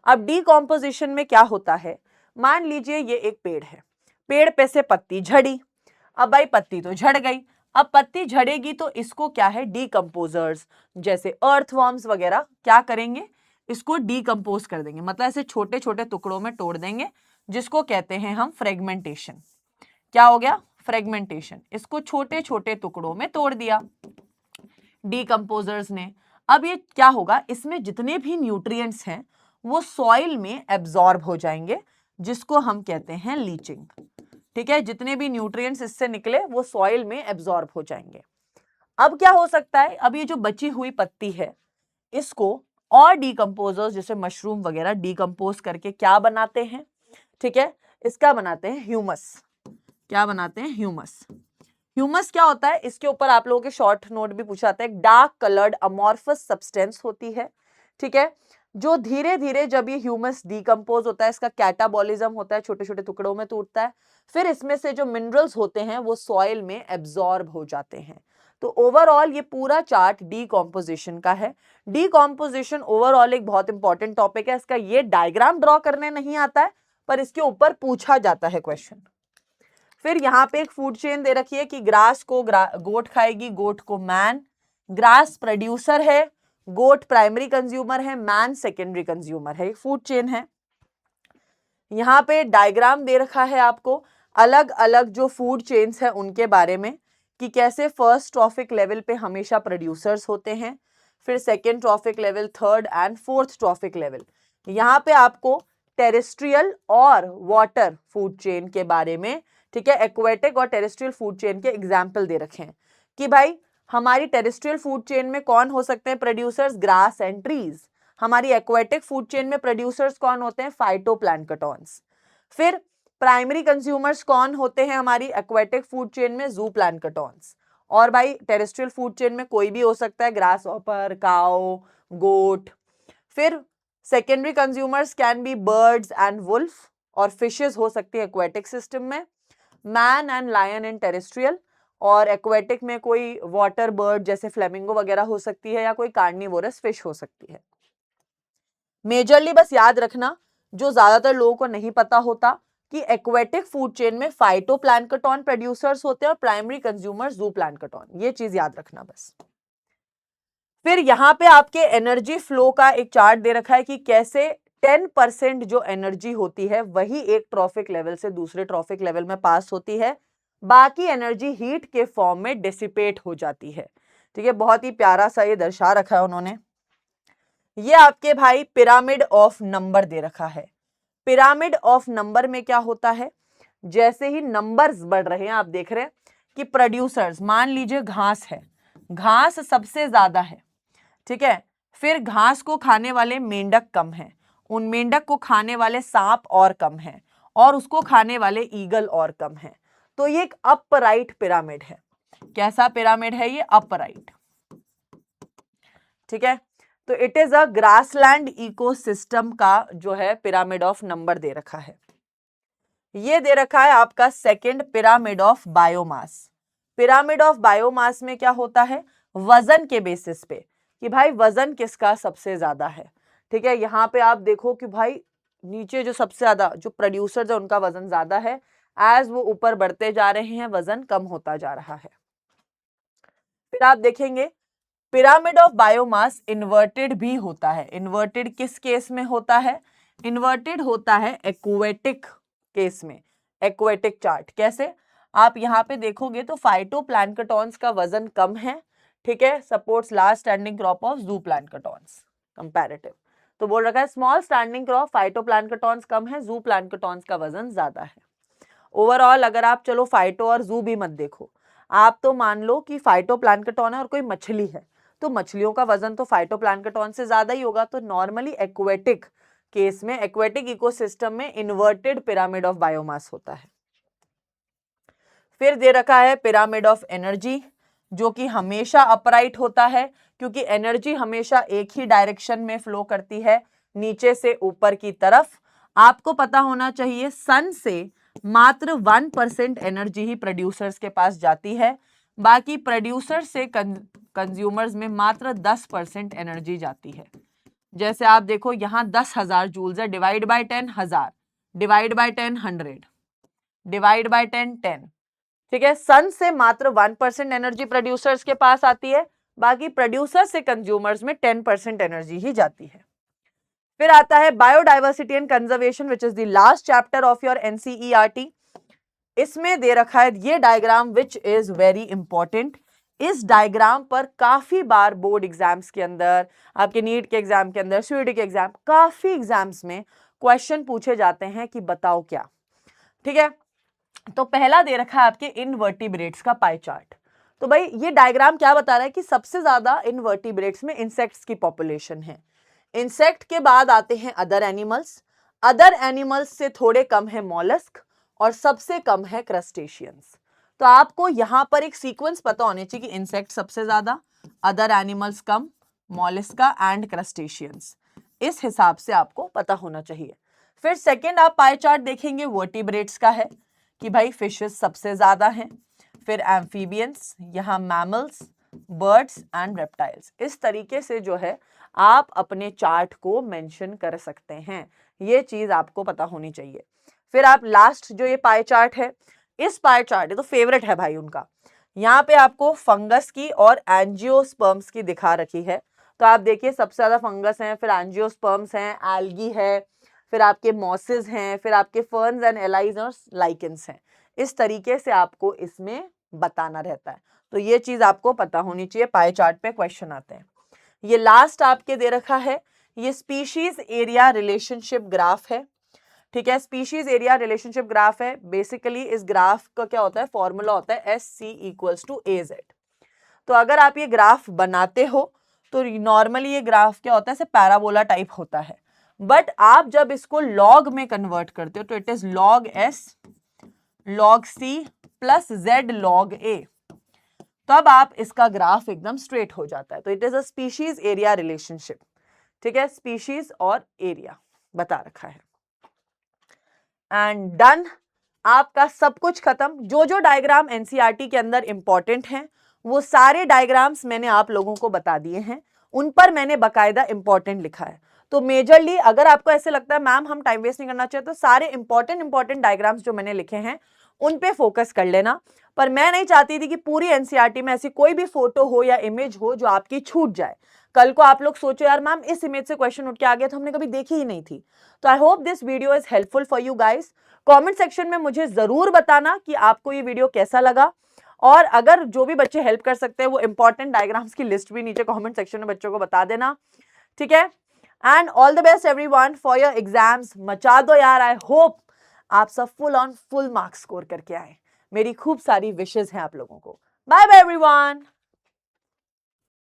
अब डीकॉम्पोजिशन में क्या होता है, मान लीजिए ये एक पेड़ है, पेड़ पे से पत्ती झड़ी। अब भाई पत्ती तो झड़ गई, अब पत्ती झड़ेगी तो इसको क्या है, डीकम्पोजर्स जैसे अर्थवर्म्स वगैरह क्या करेंगे, इसको डीकम्पोज कर देंगे, मतलब ऐसे छोटे छोटे टुकड़ों में तोड़ देंगे, जिसको कहते हैं हम फ्रेगमेंटेशन। क्या हो गया, फ्रेगमेंटेशन। इसको छोटे छोटे टुकड़ों में तोड़ दिया डीकम्पोजर्स ने। अब ये क्या होगा, इसमें जितने भी न्यूट्रिएंट्स हैं वो सॉइल में एब्जॉर्ब हो जाएंगे, जिसको हम कहते हैं लीचिंग। ठीक है, जितने भी न्यूट्रिएंट्स इससे निकले वो सॉइल में एब्जॉर्ब हो जाएंगे। अब क्या हो सकता है, अब ये जो बची हुई पत्ती है इसको और डीकम्पोजर्स जैसे मशरूम वगैरह डीकम्पोज करके क्या बनाते हैं, ठीक है, इसका बनाते हैं ह्यूमस। क्या बनाते हैं, ह्यूमस। ह्यूमस क्या होता है, इसके ऊपर आप लोगों के शॉर्ट नोट भी पूछा जाता है। डार्क कलर्ड अमॉर्फस सब्सटेंस होती है, ठीक है, जो धीरे धीरे जब ये ह्यूमस डीकम्पोज होता है, इसका कैटाबॉलिज्म होता है, छोटे छोटे टुकड़ों में टूटता है, फिर इसमें से जो मिनरल्स होते हैं वो सॉइल में एब्जॉर्ब हो जाते हैं। तो ओवरऑल ये पूरा चार्ट डीकॉम्पोजिशन का है। डीकॉम्पोजिशन ओवरऑल एक बहुत इंपॉर्टेंट टॉपिक है। इसका ये डायग्राम ड्रॉ करने नहीं आता है, पर इसके ऊपर पूछा जाता है क्वेश्चन। फिर यहाँ पे एक फूड चेन दे रखी है कि ग्रास को गोट खाएगी, गोट को मैन। ग्रास प्रोड्यूसर है, गोट प्राइमरी कंज्यूमर है, मैन सेकेंडरी कंज्यूमर है। एक फूड चेन है। यहाँ पे डायग्राम दे रखा है आपको अलग अलग जो फूड चेन्स है उनके बारे में, कि कैसे फर्स्ट ट्रॉफिक लेवल पे हमेशा प्रोड्यूसर्स होते हैं, फिर second trophic level, third and fourth trophic level. यहाँ पे आपको टेरेस्ट्रियल और वाटर फूड चेन के बारे में, ठीक है, एक्वेटिक और टेरेस्ट्रियल फूड चेन के एग्जाम्पल दे रखे हैं कि भाई हमारी टेरेस्ट्रियल फूड चेन में कौन हो सकते हैं प्रोड्यूसर्स, ग्रास एंड ट्रीज। हमारी एक्वेटिक फूड चेन में प्रोड्यूसर्स कौन होते हैं, फाइटोप्लैंक्टन्स। फिर प्राइमरी कंज्यूमर्स कौन होते हैं हमारी एक्वेटिक फूड चेन में, जूप्लैंक्टन्स। और भाई टेरेस्ट्रियल फूड चेन में कोई भी हो सकता है, ग्रास हॉपर, काओ, गोट। फिर secondary consumers can be birds and wolf, और फिशेस हो सकती है एक्वेटिक सिस्टम में, man and lion in terrestrial, और एक्वेटिक में कोई वाटर बर्ड जैसे फ्लेमिंगो वगैरह हो सकती है, या कोई कार्निवोरस फिश हो सकती है। मेजरली बस याद रखना, जो ज्यादातर लोगों को नहीं पता होता, कि एक्वेटिक फूड चेन में फाइटोप्लैंक्टन प्रोड्यूसर्स होते हैं और प्राइमरी कंज्यूमर ज़ूप्लैंक्टन, ये चीज याद रखना बस। फिर यहाँ पे आपके एनर्जी फ्लो का एक चार्ट दे रखा है कि कैसे 10% जो एनर्जी होती है वही एक ट्रॉफिक लेवल से दूसरे ट्रॉफिक लेवल में पास होती है, बाकी एनर्जी हीट के फॉर्म में डिसिपेट हो जाती है। ठीक है, बहुत ही प्यारा सा ये दर्शा रखा है उन्होंने। ये आपके भाई पिरामिड ऑफ नंबर दे रखा है। पिरामिड ऑफ नंबर में क्या होता है, जैसे ही नंबर्स बढ़ रहे हैं, आप देख रहे हैं कि प्रोड्यूसर्स, मान लीजिए घास है, घास सबसे ज्यादा है, ठीक है, फिर घास को खाने वाले मेंढक कम हैं, उन मेंढक को खाने वाले सांप और कम हैं, और उसको खाने वाले ईगल और कम हैं। तो ये एक अपराइट पिरामिड है। कैसा पिरामिड है ये? अपराइट। ठीक है, तो it is a grassland ecosystem का जो है पिरामिड ऑफ नंबर दे रखा है। ये दे रखा है आपका second pyramid of biomass. Pyramid of biomass में क्या होता है, वजन के बेसिस पे, कि भाई वजन किसका सबसे ज्यादा है। ठीक है, यहाँ पे आप देखो कि भाई नीचे जो सबसे ज्यादा जो प्रोड्यूसर्स है उनका वजन ज्यादा है, एज वो ऊपर बढ़ते जा रहे हैं वजन कम होता जा रहा है। फिर आप देखेंगे पिरामिड ऑफ बायोमास इन्वर्टेड भी होता है। इन्वर्टेड किस केस में होता है? इन्वर्टेड होता है एक्वेटिक केस में। एक्वेटिक चार्ट कैसे? आप यहाँ पे देखोगे तो फाइटोप्लैंक्टन्स का वजन कम है, ठीक है, supports large standing crop of zooplanktons comparative. तो बोल रखा है स्मॉल स्टैंडिंग क्रॉप फाइटोप्लैंक्टन्स कम है, ज़ूप्लैंक्टन्स का वजन ज्यादा है। ओवरऑल अगर आप चलो फाइटो और ज़ू भी मत देखो, आप तो मान लो कि फाइटोप्लैंक्टन है और कोई मछली है, तो मछलियों का वजन तो फाइटोप्लैंक्टन से ज्यादा ही होगा। तो नॉर्मली एक्वेटिक केस में, एक्वेटिक इकोसिस्टम में इन्वर्टेड पिरामिड ऑफ बायोमास होता है। फिर दे रखा है पिरामिड ऑफ एनर्जी, जो कि हमेशा अपराइट होता है, क्योंकि एनर्जी हमेशा एक ही डायरेक्शन में फ्लो करती है, नीचे से ऊपर की तरफ। आपको पता होना चाहिए सन से मात्र 1% एनर्जी ही प्रोड्यूसर्स के पास जाती है, बाकी प्रोड्यूसर से कंज्यूमर्स में मात्र 10% एनर्जी जाती है। जैसे आप देखो यहाँ 10,000 जूल्स है, divide by 10 1000, divide by 10 100, divide by 10 10। ठीक है, सन से मात्र 1% एनर्जी प्रोड्यूसर्स के पास आती है, बाकी प्रोड्यूसर से कंज्यूमर्स में 10% एनर्जी ही जाती है। फिर आता है biodiversity and conservation, which is the last chapter of your NCERT. इसमें दे रखा है ये diagram which is very important. इस डायग्राम पर काफी बार बोर्ड एग्जाम्स के अंदर, आपके नीट के एग्जाम के अंदर, सीयूईटी के एग्जाम, काफी एग्जाम्स में क्वेश्चन पूछे जाते हैं कि बताओ क्या। ठीक है, तो पहला दे रखा है आपके इनवर्टिब्रेट्स का पाई चार्ट। तो भाई ये डायग्राम क्या बता रहा है कि सबसे ज्यादा इनवर्टिब्रेट्स में इंसेक्ट्स की पॉपुलेशन है। इंसेक्ट के बाद आते हैं अदर एनिमल्स, अदर एनिमल्स से थोड़े कम है मॉलस्क, और सबसे कम है क्रस्टेशियंस। तो आपको यहां पर एक सीक्वेंस पता होने चाहिए कि इंसेक्ट सबसे ज्यादा, other animals come, Mollusca and crustaceans, इस हिसाब से आपको पता होना चाहिए। फिर सेकेंड आप पाई चार्ट देखेंगे वर्टिब्रेट्स का है कि भाई फिशेस सबसे ज्यादा हैं, फिर एम्फीबियंस, यहाँ मैमल्स, बर्ड्स एंड रेप्टाइल्स। इस तरीके से जो है आप अपने चार्ट को मेंशन कर सकते हैं, ये चीज आपको पता होनी चाहिए। फिर आप लास्ट जो ये पाई चार्ट है, इस पाई चार्ट, ये तो फेवरेट है भाई उनका, यहाँ पे आपको फंगस की और एंजियोस्पर्म्स की दिखा रखी है। तो आप देखिए सबसे ज्यादा फंगस हैं, फिर एंजियोस्पर्म्स हैं, एल्गी है, फिर आपके मॉसेस हैं, फिर आपके फर्न्स एंड एलाइज और लाइकेंस हैं। इस तरीके से आपको इसमें बताना रहता है, तो ये चीज आपको पता होनी चाहिए। पाई चार्ट पे क्वेश्चन आते हैं। ये लास्ट आपके दे रखा है, ये स्पीशीज एरिया रिलेशनशिप ग्राफ है। ठीक है, स्पीशीज एरिया रिलेशनशिप ग्राफ है। बेसिकली इस ग्राफ का क्या होता है, फॉर्मूला होता है SC=AZ। तो अगर आप ये ग्राफ बनाते हो तो नॉर्मली ये ग्राफ क्या होता है, ऐसे पैराबोला टाइप होता है, बट आप जब इसको लॉग में कन्वर्ट करते हो तो it is log S log C plus Z log A। तो अब आप इसका ग्राफ एकदम स्ट्रेट हो जाता है। तो it is a species area relationship, ठीक है, स्पीशीज और एरिया बता रखा है। एंड डन, आपका सब कुछ खत्म। जो जो डायग्राम एनसीईआरटी के अंदर इंपॉर्टेंट हैं वो सारे डायग्राम्स मैंने आप लोगों को बता दिए हैं, उन पर मैंने बकायदा इंपॉर्टेंट लिखा है। तो मेजरली अगर आपको ऐसे लगता है मैम हम टाइम वेस्ट नहीं करना चाहिए, तो सारे इंपॉर्टेंट डायग्राम्स जो मैंने लिखे हैं उन पे फोकस कर लेना। पर मैं नहीं चाहती थी कि पूरी एनसीईआरटी में ऐसी कोई भी फोटो हो या इमेज हो जो आपकी छूट जाए। कल को आप लोग सोचो यार मैम इस इमेज से क्वेश्चन उठ के आ गया तो हमने कभी देखी ही नहीं थी। तो I hope this video is helpful for you guys. Comment section में मुझे जरूर बताना कि आपको ये वीडियो कैसा लगा, और अगर जो भी बच्चे हेल्प कर सकते हैं वो इंपॉर्टेंट डायग्राम्स की लिस्ट भी नीचे कमेंट सेक्शन में बच्चों को बता देना, ठीक है। And all the best everyone for your exams. मचा दो यार। आई होप आप सब फुल मार्क्स स्कोर करके आए। मेरी खूब सारी विशेष हैं आप लोगों को। Bye bye everyone.